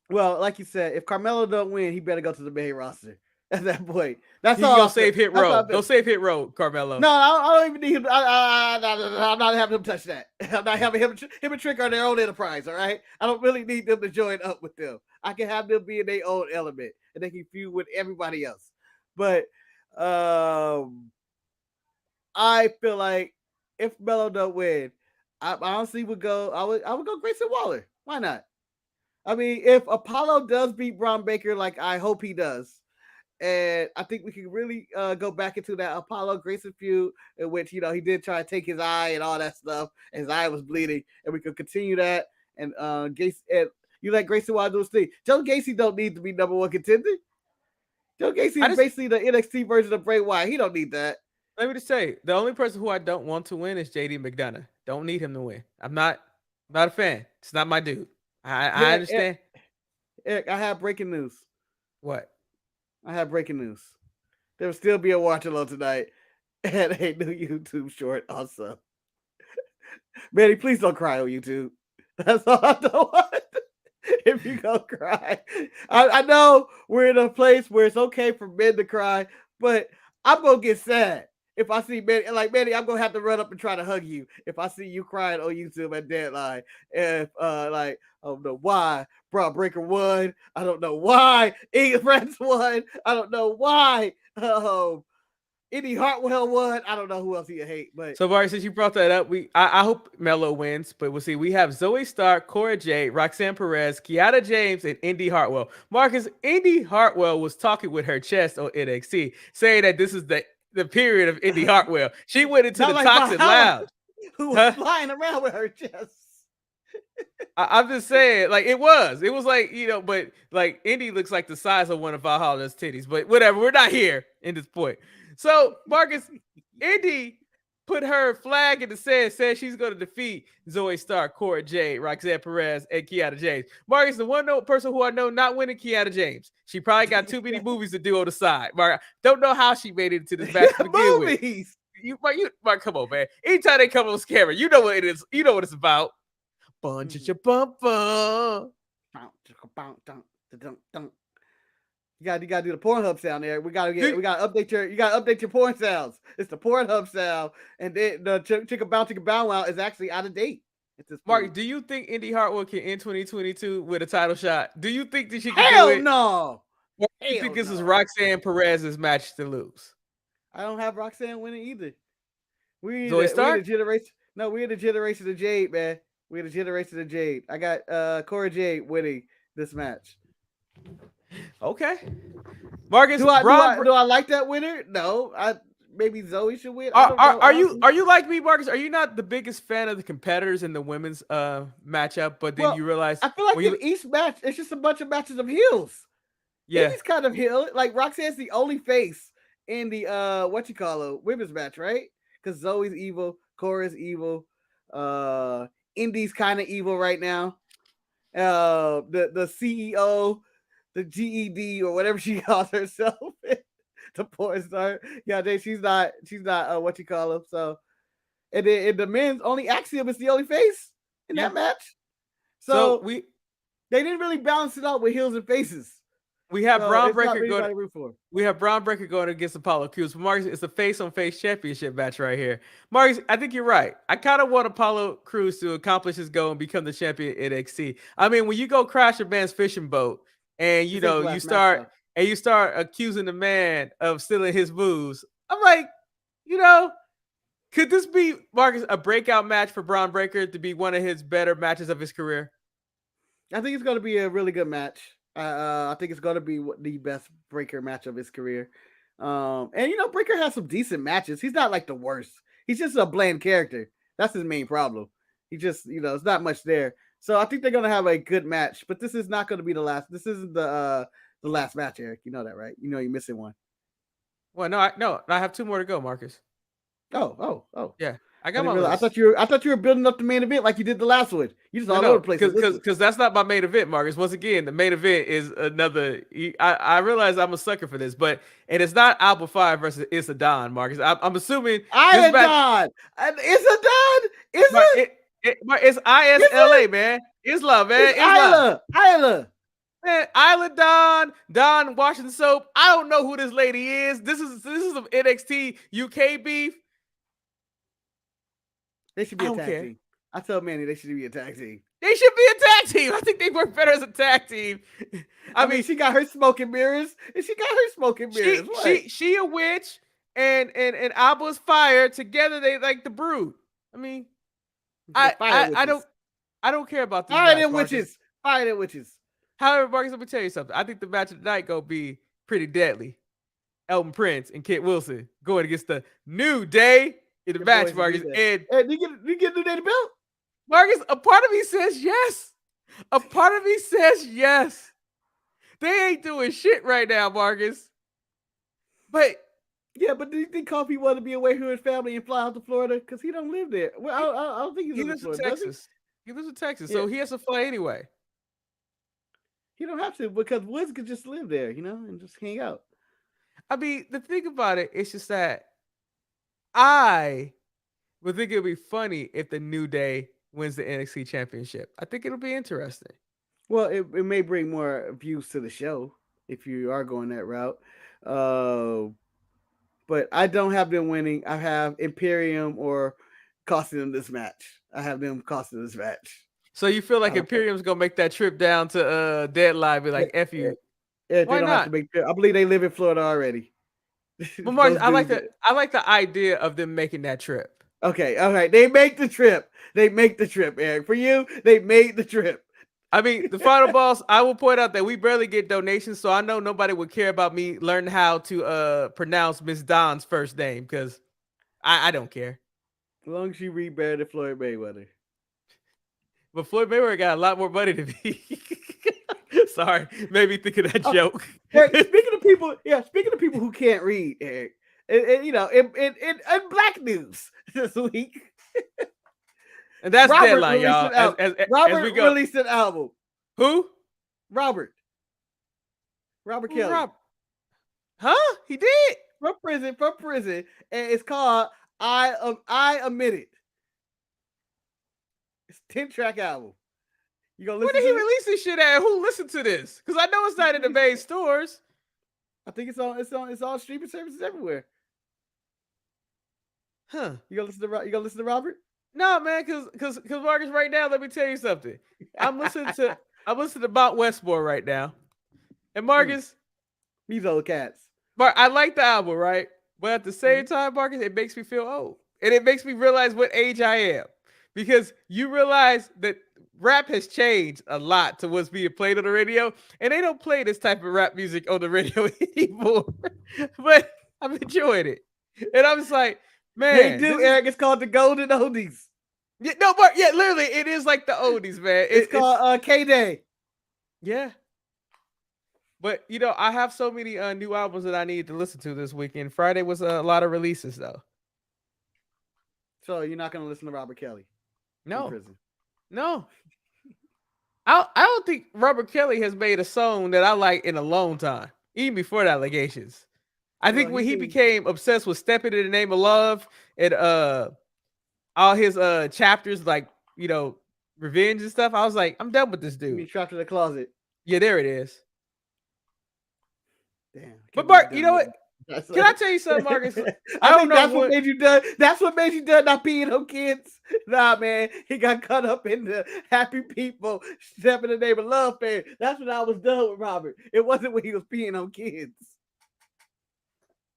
Well, like you said, if Carmelo don't win, he better go to the main roster at that point. That's He's all. Gonna save Hit Row. Go save Hit Row, Carmelo. No, I don't even need him. I'm not having him touch that. I'm not having him and Trick on their own enterprise, all right? I don't really need them to join up with them. I can have them be in their own element, and they can feud with everybody else. But I feel like if Melo don't win, I honestly would go. I would go Grayson Waller. Why not? I mean, if Apollo does beat Braun Baker, like I hope he does, and I think we can really go back into that Apollo Grayson feud, in which he did try to take his eye and all that stuff, and his eye was bleeding, and we could continue that. And Gacy, and you let Grayson Waller do his thing. Joe Gacy don't need to be number 1 contender. Joe Gacy is basically the NXT version of Bray Wyatt. He don't need that. Let me just say, the only person who I don't want to win is JD McDonough. Don't need him to win. I'm not a fan. It's not my dude. I understand. Eric, I have breaking news. What? I have breaking news. There will still be a watch along tonight and a new YouTube short also. Manny, please don't cry on YouTube. That's all I don't want. If you go cry. I know we're in a place where it's okay for men to cry, but I'm going to get sad if I see Manny, like Manny, I'm gonna have to run up and try to hug you if I see you crying on YouTube at deadline. If like I don't know why Braun Breaker won, I don't know why France won, I don't know why Indy Hartwell won. I don't know who else he hate, but So, Mark, since you brought that up, I hope Melo wins, but we'll see. We have Zoe Stark, Cora Jade, Roxanne Perez, Kiana James, and Indy Hartwell. Marcus, Indy Hartwell was talking with her chest on NXT, saying that this is the period of Indy Hartwell. She went into the like Toxic Lounge. Who was flying around with her chest. I'm just saying, like, it was like, but like Indy looks like the size of one of Valhalla's titties, but whatever. We're not here in this point. So, Marcus, Indy put her flag in the sand, said she's going to defeat Zoe Stark, Cora Jade, Roxanne Perez, and Kiana James. Marcus, the one person who I know not winning Kiana James. She probably got too many movies to do on the side. Mark, don't know how she made it into this match to begin with. Mark, come on, man. Anytime they come on camera, you know what it is. You know what it's about. Bunch of bum bum. You gotta do the Pornhub sound there. You gotta update your porn sounds. It's the Pornhub sound, and then the Chicka Bow Wow is actually out of date. Mark, do you think Indy Hartwell can end 2022 with a title shot? Do you think that she can Hell do it? no. Or do you think this is Roxanne Perez's match to lose? I don't have Roxanne winning either. We're the generation of Jade, man. We're the generation of Jade. I got Cora Jade winning this match. Okay, Marcus. Do I like that winner? No, maybe Zoe should win. Are you like me, Marcus? Are you not the biggest fan of the competitors in the women's matchup? But then you realize I feel like in each match, it's just a bunch of matches of heels. Yeah, he's kind of heel. Like Roxanne's the only face in the women's match, right? Because Zoe's evil, Cora's evil, Indy's kind of evil right now. The CEO. The GED or whatever she calls herself, the porn star. Yeah, she's not So, and then in the men's, only Axiom is the only face in that match. So they didn't really balance it out with heels and faces. We have Braun Breaker going. We have Braun Breaker going against Apollo Crews. Marcus, it's a face-on-face championship match right here. Marcus, I think you're right. I kind of want Apollo Crews to accomplish his goal and become the champion at NXT. I mean, when you go crash a man's fishing boat. And you start accusing the man of stealing his moves. I'm like, could this be, Marcus, a breakout match for Braun Breaker to be one of his better matches of his career? I think it's going to be a really good match. I think it's going to be the best Breaker match of his career. And Breaker has some decent matches. He's not like the worst. He's just a bland character. That's his main problem. He just, it's not much there. So I think they're going to have a good match, but this is not going to be the last. This isn't the last match, Eric. You know that, right? You're missing one. Well, no, I have two more to go, Marcus. Oh. Yeah, I got my list. I thought you were building up the main event like you did the last one. You just all over the place. Because that's not my main event, Marcus. Once again, the main event is another. I realize I'm a sucker for this, and it's not Alba Fire versus Issa Dawn, Marcus. I'm assuming Issa Dawn. Issa Dawn. Is it? It's ISLA, man. Isla, man. Isla. Man, Isla Dawn washing soap. I don't know who this lady is. This is some NXT UK beef. They should be a tag team. I told Manny they should be a tag team. They should be a tag team. I think they work better as a tag team. I mean, she got her smoking mirrors. She a witch and Alba's fire. Together they like the Brood. I mean, I don't care about this. Fire them witches. However, Marcus, let me tell you something. I think the match of the night gonna be pretty deadly. Elton Prince and Kit Wilson going against the New Day in the match, Marcus. And you get New Day the belt? Marcus, a part of me says yes. A part of me says yes. They ain't doing shit right now, Marcus. But yeah, but do you think Coffee want to be away from his family and fly out to Florida? Because he don't live there. Well, I don't think he lives in Texas. He lives in Texas, so he has to fly anyway. He don't have to because Woods could just live there, and just hang out. I mean, the thing about it, it's just that I would think it would be funny if the New Day wins the NXT Championship. I think it'll be interesting. Well, it may bring more views to the show if you are going that route. but I don't have them winning. I have Imperium or costing them this match. I have them costing this match. So you feel like Imperium's gonna make that trip down to Deadline, be like, F you. Yeah, Why they don't not? have to make. I believe they live in Florida already. But Marcus, Those I like dudes- the idea of them making that trip. Okay, all right. They make the trip. They make the trip, Eric. For you, they made the trip. I mean, the final boss, I will point out that we barely get donations, so I know nobody would care about me learning how to pronounce Miss Don's first name, because I don't care. As long as you read better than Floyd Mayweather. But Floyd Mayweather got a lot more money than me. Sorry, maybe think of that joke. Eric, speaking of people who can't read, Eric, and you know, in black news this week. And that's Robert Deadline, y'all. Robert as we go. released an album. Who? Robert Kelly. Huh? He did? From prison, and it's called I Admit It. It's a 10-track album. You gonna listen Where did he to it? release this shit at? Who listened to this? Because I know it's not in the main stores. I think it's on streaming services everywhere. Huh. You gonna listen to Robert? No, man, because Marcus, right now, let me tell you something. I'm listening to Mount Westmore right now. And Marcus, These old cats. I like the album, right? But at the same time, Marcus, it makes me feel old. And it makes me realize what age I am. Because you realize that rap has changed a lot to what's being played on the radio. And they don't play this type of rap music on the radio anymore. But I'm enjoying it. And I'm just like, man. They do, Eric. It's called the Golden Oldies. Yeah, no, but yeah, literally, it is like the oldies, man. It's called K-Day. Yeah. But, you know, I have so many new albums that I need to listen to this weekend. Friday was a lot of releases, though. So you're not going to listen to Robert Kelly? No. In prison. No. I don't think Robert Kelly has made a song that I like in a long time, even before the allegations. I think when he became obsessed with Stepping in the Name of Love and all his chapters, like, you know, revenge and stuff, I was like, I'm done with this dude. You mean Trapped in the Closet? Yeah, there it is. Damn. But Mark, you know what? Can I tell you something, Marcus? I don't know that's what made you done. That's what made you done not peeing on kids. Nah, man, he got caught up in the Happy People Step in the Name of Love fan. That's when I was done with Robert. It wasn't when he was peeing on kids.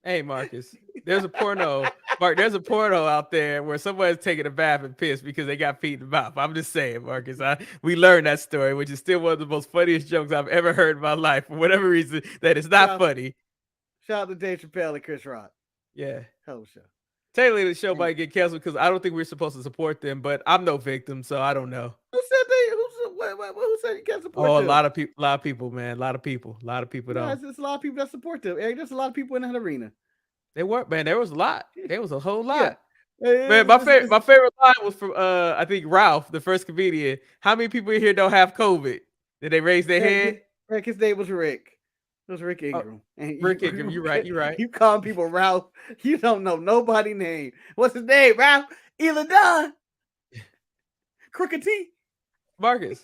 Hey, Marcus, there's a porno. Mark, there's a porno out there where somebody's taking a bath and piss because they got peed in the mouth. I'm just saying, Marcus. We learned that story, which is still one of the most funniest jokes I've ever heard in my life. For whatever reason, that is not funny. Shout out to Dave Chappelle and Chris Rock. Yeah. Hell of a show. Technically, the show might get canceled because I don't think we're supposed to support them, but I'm no victim, so I don't know. Who said you can't support them? Oh, a lot of people, man. A lot of people don't. There's a lot of people that support them. Eric, there's a lot of people in that arena. They weren't, man. There was a lot. There was a whole lot. Yeah. Man, my favorite line was from I think Ralph, the first comedian. How many people in here don't have COVID? Did they raise their hand? Rick, his name was Rick. It was Rick Ingram. Rick Ingram, you're right. You calling people Ralph. You don't know nobody's name. What's his name? Ralph? Eladon? Crooked T? Marcus.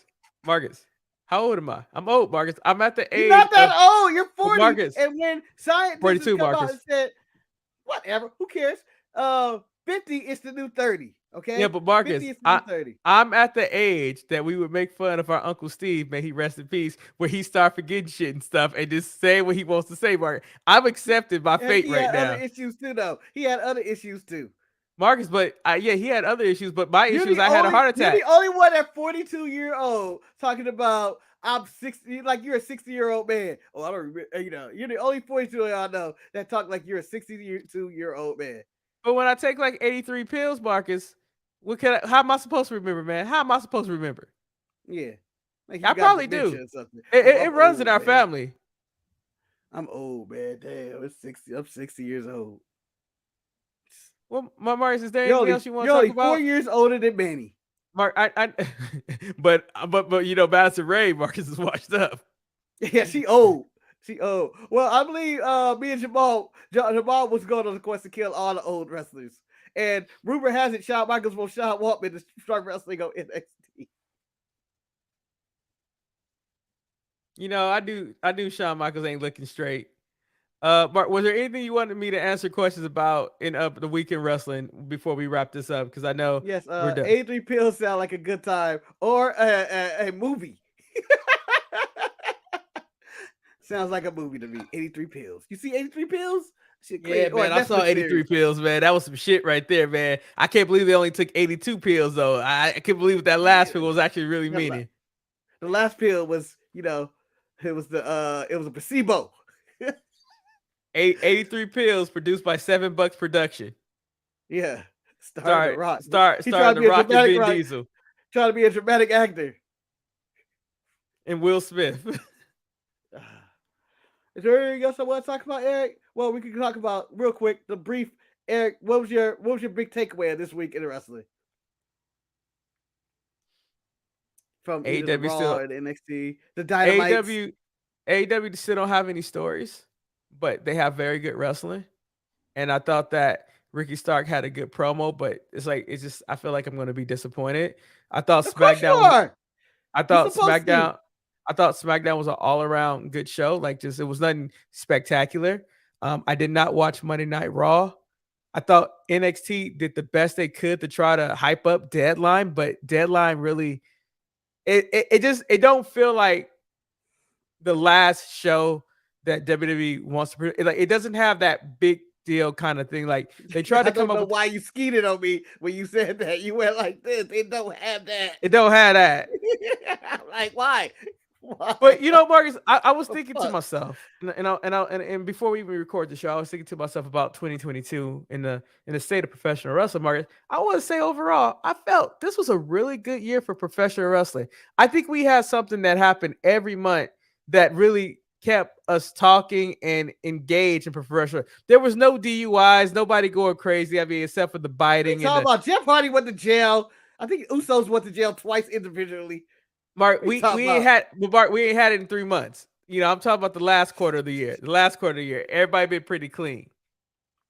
How old am I? I'm old, Marcus. I'm at the age. You're not that old. You're 40. Marcus. And when scientists 42, come out Marcus. and said, whatever, who cares? 50 is the new 30. Okay. Yeah, but Marcus, 50 is the new 30. I'm at the age that we would make fun of our Uncle Steve, may he rest in peace, where he start forgetting shit and stuff and just say what he wants to say, Marcus. I'm accepted by fate right now. He had other issues too, though. He had other issues too. Marcus, but yeah, he had other issues, but my issues, I had a heart attack. You're the only one at 42-year-old talking about I'm 60, like you're a 60-year-old man. Oh, I don't remember, you know, you're the only 42 I know that talk like you're a 62-year-old man. But when I take like 83 pills, Marcus, how am I supposed to remember, man? How am I supposed to remember? Yeah. Like I probably do. It runs old, in our family. I'm old, man. Damn, it's 60. I'm 60 years old. Well, Marcus, is there anything else you want to talk about? 4 years older than Manny. Mark, but you know, Madison Ray, Marcus is washed up. Yeah, she old. Well, I believe me and Jamal was going on the quest to kill all the old wrestlers. And rumor has it Shawn Michaels will Shawn Waltman to start wrestling on NXT. You know, I do Shawn Michaels ain't looking straight. Mark, was there anything you wanted me to answer questions about in the weekend wrestling before we wrap this up? Because I know Yes, we're done. 83 pills sound like a good time or a movie. Sounds like a movie to me. 83 pills. You see 83 pills? Shit, Yeah, or a man, I saw Netflix 83 series. pills, man. That was some shit right there, man. I can't believe they only took 82 pills, though. I can't believe that last pill was actually really Yeah, meaning. The last pill was, it was a placebo. 83 pills produced by $7 production. Yeah. Starring The Rock. starring The Rock and Vin Diesel. Trying to be a dramatic actor. And Will Smith. Is there anything else I want to talk about, Eric? Well, we can talk about real quick the brief. Eric, what was your big takeaway of this week in wrestling? From either the AEW Raw still or the NXT, the Dynamite. AEW still don't have any stories, but they have very good wrestling. And I thought that Ricky Stark had a good promo, but it's just I feel like I'm going to be disappointed. I thought SmackDown was an all-around good show. Like, just it was nothing spectacular. I did not watch Monday Night Raw. I thought NXT did the best they could to try to hype up Deadline, but Deadline really it don't feel like the last show that WWE wants to like. It doesn't have that big deal kind of thing. Like, they tried to come up with why you skeeted on me when you said that. You went like this. It don't have that. It don't have that. Like, why? But Marcus, I was thinking to myself, and before we even record the show, I was thinking to myself about 2022 in the state of professional wrestling, Marcus. I want to say overall, I felt this was a really good year for professional wrestling. I think we had something that happened every month that really kept us talking and engaged in professional. There was no DUIs, nobody going crazy. I mean, except for the biting. Talk about Jeff Hardy went to jail. I think Usos went to jail twice individually. Mark, we ain't had it in 3 months. I'm talking about the last quarter of the year. Everybody been pretty clean.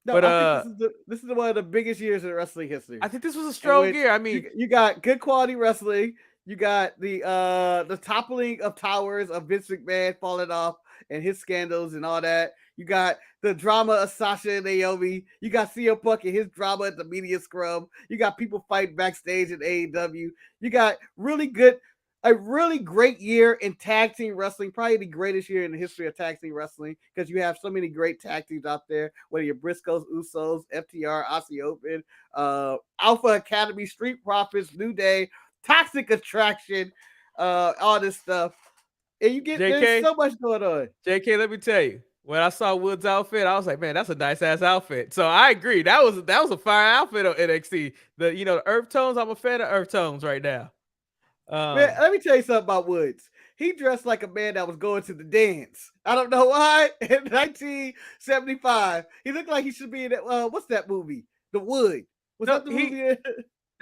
No, but I think this is one of the biggest years in wrestling history. I think this was a strong year. I mean, you got good quality wrestling. You got the toppling of towers of Vince McMahon falling off and his scandals and all that. You got the drama of Sasha and Naomi. You got CM Punk and his drama at the media scrum. You got people fighting backstage at AEW. You got a really great year in tag team wrestling, probably the greatest year in the history of tag team wrestling, because you have so many great tag teams out there, whether you're Briscoes, Usos, FTR, Aussie Open, Alpha Academy, Street Profits, New Day, Toxic Attraction, all this stuff. And there's so much going on. JK, let me tell you, when I saw Wood's outfit, I was like, man, that's a nice ass outfit. So I agree. That was a fire outfit on NXT. The earth tones, I'm a fan of earth tones right now. Man, let me tell you something about Woods. He dressed like a man that was going to the dance. I don't know why. In 1975, he looked like he should be in that. What's that movie? The Wood. That the movie?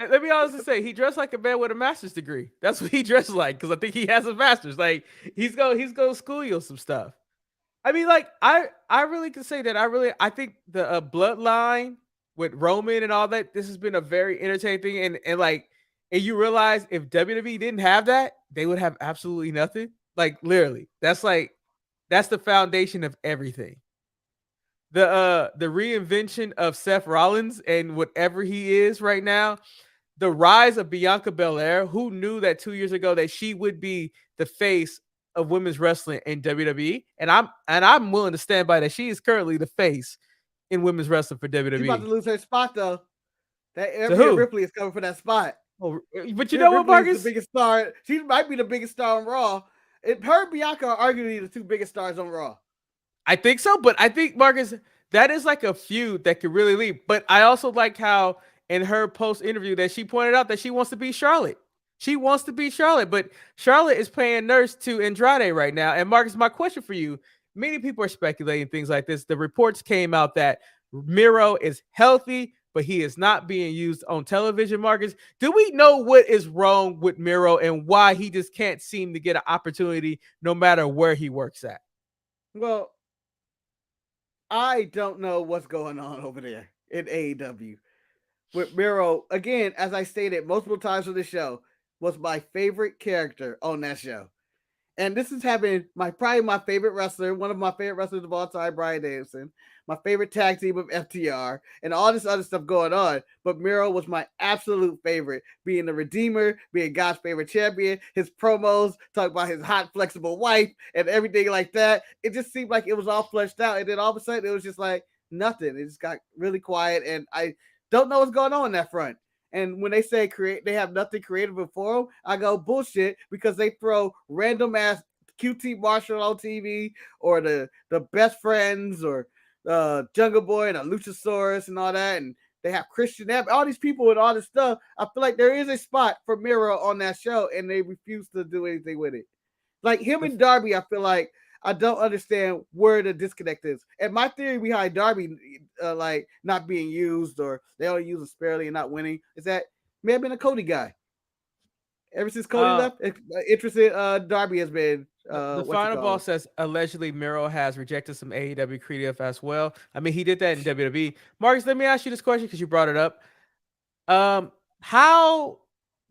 Let me honestly say, he dressed like a man with a master's degree. That's what he dressed like, because I think he has a master's. Like, he's going to school you some stuff. I mean, like, I really can say that I think the bloodline with Roman and all that, this has been a very entertaining thing, and you realize if WWE didn't have that, they would have absolutely nothing. Like, literally, that's the foundation of everything. The reinvention of Seth Rollins and whatever he is right now, the rise of Bianca Belair, who knew that 2 years ago that she would be the face of women's wrestling in WWE, and I'm willing to stand by that. She is currently the face in women's wrestling for WWE. She's about to lose her spot though. That Rhea Ripley is coming for that spot. Oh, but you know what, Marcus? The biggest star. She might be the biggest star on Raw. Her and Bianca are arguably the two biggest stars on Raw. I think so, but I think, Marcus, that is like a feud that could really lead. But I also like how in her post interview that she pointed out that she wants to be Charlotte. She wants to be Charlotte, but Charlotte is playing nurse to Andrade right now. And Marcus, my question for you, many people are speculating things like this. The reports came out that Miro is healthy, but he is not being used on television, Marcus. Do we know what is wrong with Miro and why he just can't seem to get an opportunity no matter where he works at? Well, I don't know what's going on over there in AEW. With Miro, again, as I stated multiple times on the show, was my favorite character on that show. and this is having probably my favorite wrestler, one of my favorite wrestlers of all time, Bryan Danielson, my favorite tag team of FTR, and all this other stuff going on. But Miro was my absolute favorite, being the Redeemer, being God's favorite champion, his promos, talking about his hot, flexible wife, and everything like that. It just seemed like it was all fleshed out. And then all of a sudden, it was just like nothing. It just got really quiet, and I don't know what's going on that front. And when they say they have nothing creative before them, I go bullshit, because they throw random ass QT Marshall on TV, or the Best Friends, or Jungle Boy and a Luchasaurus and all that, and they have Christian, all these people and all this stuff. I feel like there is a spot for Miro on that show, and they refuse to do anything with it. Like him and Darby, I feel like I don't understand where the disconnect is. And my theory behind Darby, like not being used, or they only use it sparingly and not winning, is that may have been a Cody guy. Ever since Cody left, interested Darby has been. The final boss says allegedly Miro has rejected some AEW creative as well. I mean, he did that in WWE. Marcus, let me ask you this question because you brought it up. How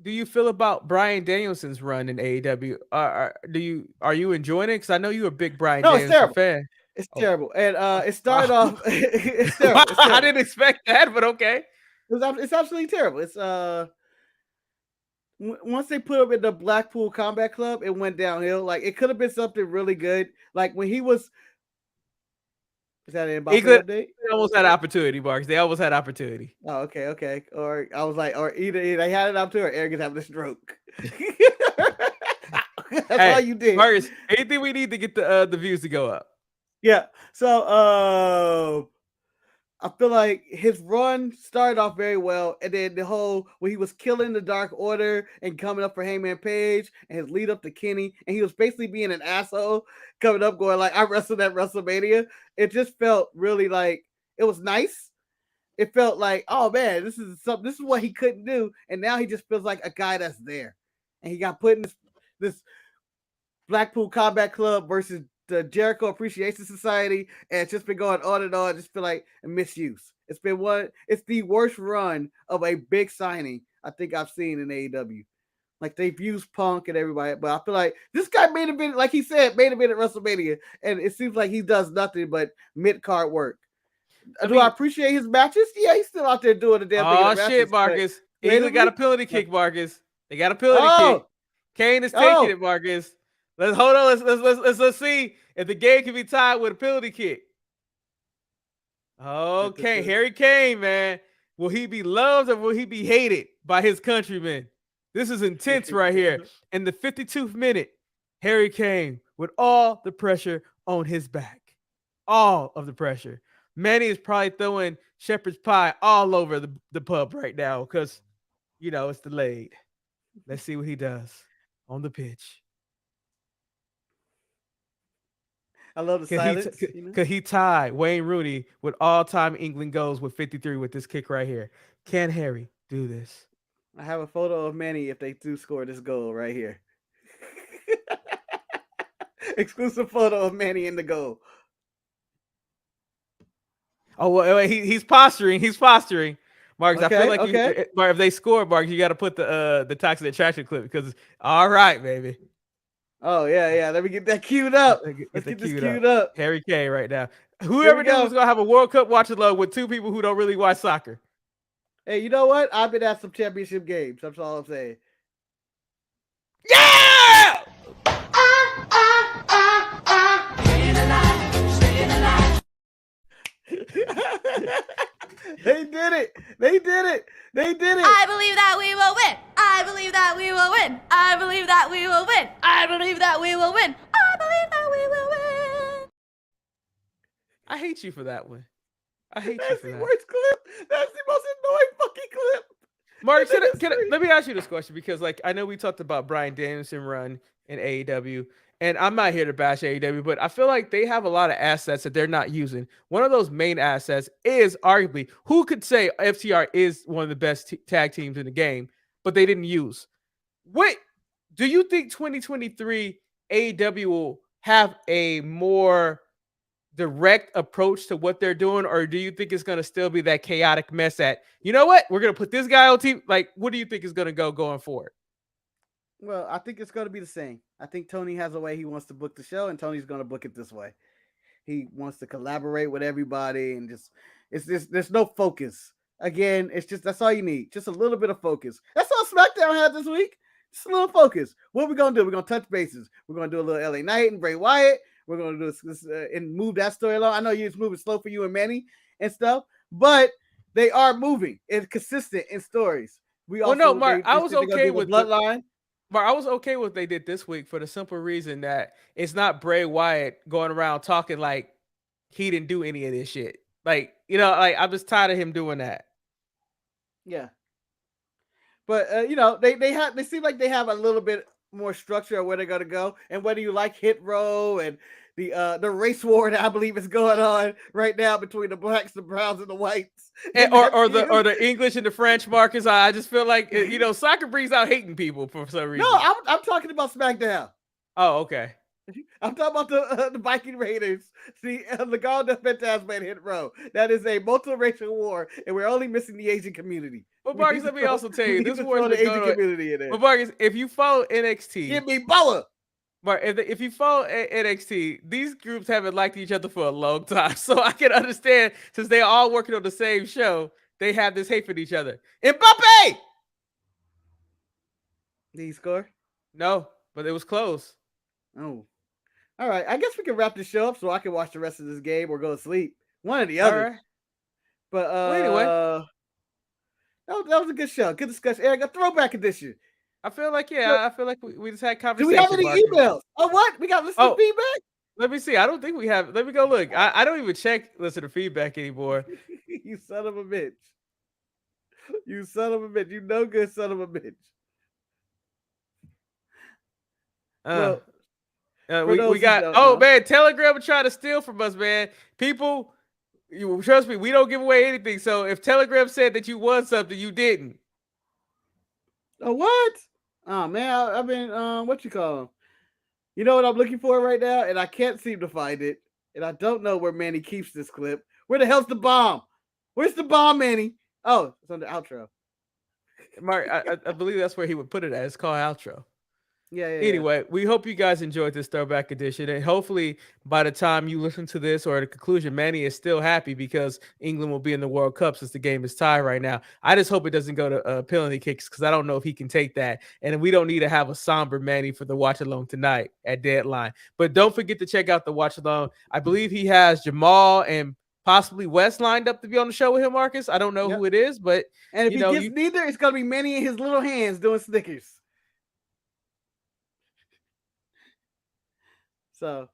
do you feel about Bryan Danielson's run in AEW? Are you enjoying it? Because I know you're a big Bryan Danielson fan. It's terrible, and it started off. It's terrible. It's terrible. I didn't expect that, but okay. It's absolutely terrible. It's once they put him in the Blackpool Combat Club, it went downhill. Like it could have been something really good. Like when he was. Is that an update? They almost had opportunity, Marks. They almost had opportunity. Oh, okay. Or I was like, or either they had an opportunity, or Eric is having a stroke. That's all you did, Marcus. Anything we need to get the views to go up. Yeah. So I feel like his run started off very well, and then the whole when he was killing the Dark Order and coming up for Hangman Page, and his lead up to Kenny, and he was basically being an asshole coming up, going like, "I wrestled at WrestleMania." It just felt really like it was nice. It felt like, oh man, this is something. This is what he couldn't do, and now he just feels like a guy that's there, and he got put in this Blackpool Combat Club versus the Jericho Appreciation Society, and it's just been going on and on. I just feel like a misuse. It's the worst run of a big signing I think I've seen in AEW. Like they've used Punk and everybody, but I feel like this guy made a bit, like he said, made a bit at WrestleMania, and it seems like he does nothing but mid-card work. Do I appreciate his matches? Yeah, he's still out there doing the damn thing. Oh shit, Marcus! They got a penalty kick, Marcus. They got a penalty kick. Kane is taking it, Marcus. Let's hold on. Let's see if the game can be tied with a penalty kick. Okay, Harry Kane, man. Will he be loved or will he be hated by his countrymen? This is intense right here. In the 52th minute, Harry Kane with all the pressure on his back. All of the pressure. Manny is probably throwing shepherd's pie all over the pub right now because, it's delayed. Let's see what he does on the pitch. I love the silence. Because he tied Wayne Rooney with all-time England goals with 53 with this kick right here. Can Harry do this? I have a photo of Manny if they do score this goal right here. Exclusive photo of Manny in the goal. Oh, wait, he's posturing. He's posturing. Marcus, I feel like if they score, Marcus, you got to put the toxic attraction clip because all right, baby. Oh, yeah. Let me get that queued up. Let's get this queued up. Harry Kane right now. Whoever knew was going to have a World Cup watch along with two people who don't really watch soccer. Hey, you know what? I've been at some championship games. That's all I'm saying. Yeah! They did it. I believe that we will win. I believe that we will win. I believe that we will win. I believe that we will win. I believe that we will win. I hate you for that one. I hate That's you for the that. worst clip. That's the most annoying fucking clip. Mark, let me ask you this question because, I know we talked about Bryan Danielson run in AEW, and I'm not here to bash AEW, but I feel like they have a lot of assets that they're not using. One of those main assets is arguably, who could say FTR is one of the best tag teams in the game, but they didn't use. What do you think 2023 AEW will have a more direct approach to what they're doing, or do you think it's going to still be that chaotic mess that, you know what, we're going to put this guy on team? What do you think is going to go going forward? Well, I think it's going to be the same. I think Tony has a way he wants to book the show, and Tony's going to book it this way. He wants to collaborate with everybody, and there's no focus. Again, it's just that's all you need, just a little bit of focus. That's all SmackDown had this week. Just a little focus. What are we gonna do? We're gonna touch bases. We're gonna do a little LA Knight and Bray Wyatt. We're gonna do this and move that story along. I know it's moving slow for you and Manny and stuff, but they are moving. It's consistent in stories. Mark, I was okay with Bloodline. Mark, I was okay with what they did this week for the simple reason that it's not Bray Wyatt going around talking like he didn't do any of this shit. Like, I'm just tired of him doing that. Yeah. But they seem like they have a little bit more structure of where they're gonna go, and whether you like Hit Row and the race war that I believe is going on right now between the blacks, the browns, and the whites, or the English and the French, Marcus. I just feel like soccer brings out hating people for some reason. No, I'm talking about SmackDown. Oh, okay. I'm talking about the Viking Raiders. See, Legado del Fantasma and Hit Row. That is a multiracial war, and we're only missing the Asian community. But Marcus, let me also tell you, this war is the Asian community in there. But Marcus, if you follow NXT, give me Boa. Mark, if you follow NXT, these groups haven't liked each other for a long time, so I can understand since they're all working on the same show, they have this hate for each other. Mbappe! Did he score? No, but it was close. Oh. All right, I guess we can wrap this show up so I can watch the rest of this game or go to sleep. One or the other. Right. But anyway, that was a good show. Good discussion. Eric, a throwback edition. I feel like we just had conversation. Do we have any emails? Oh, what? We got listener feedback? Let me see. I don't think we have. Let me go look. I don't even check listener feedback anymore. You son of a bitch. You son of a bitch. You no good son of a bitch. We got man, Telegram will try to steal from us, man. People, you trust me, we don't give away anything. So if Telegram said that you won something, you didn't. Oh, what? Oh man, I've been what you call them? You know what I'm looking for right now, and I can't seem to find it, and I don't know where Manny keeps this clip. Where the hell's the bomb? Where's the bomb, Manny? Oh, it's on the outro. Mark, I believe that's where he would put it at. It's called outro. Yeah. Anyway, we hope you guys enjoyed this throwback edition, and hopefully by the time you listen to this or the conclusion, Manny is still happy because England will be in the World Cup since the game is tied right now. I just hope it doesn't go to penalty kicks because I don't know if he can take that, and we don't need to have a somber Manny for the watch along tonight at deadline. But don't forget to check out the watch along. I believe he has Jamal and possibly Wes lined up to be on the show with him, Marcus. I don't know who it is, but and if he gets neither, it's gonna be Manny in his little hands doing Snickers. So,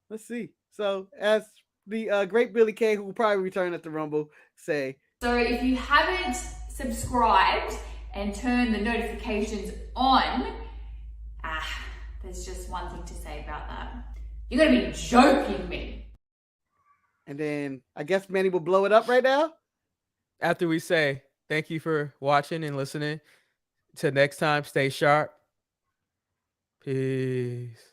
let's see. So, as the great Billy Kay, who will probably return at the Rumble, say. So, if you haven't subscribed and turned the notifications on, there's just one thing to say about that. You're going to be joking me. And then, I guess Manny will blow it up right now. After we say, thank you for watching and listening. Till next time, stay sharp. Peace.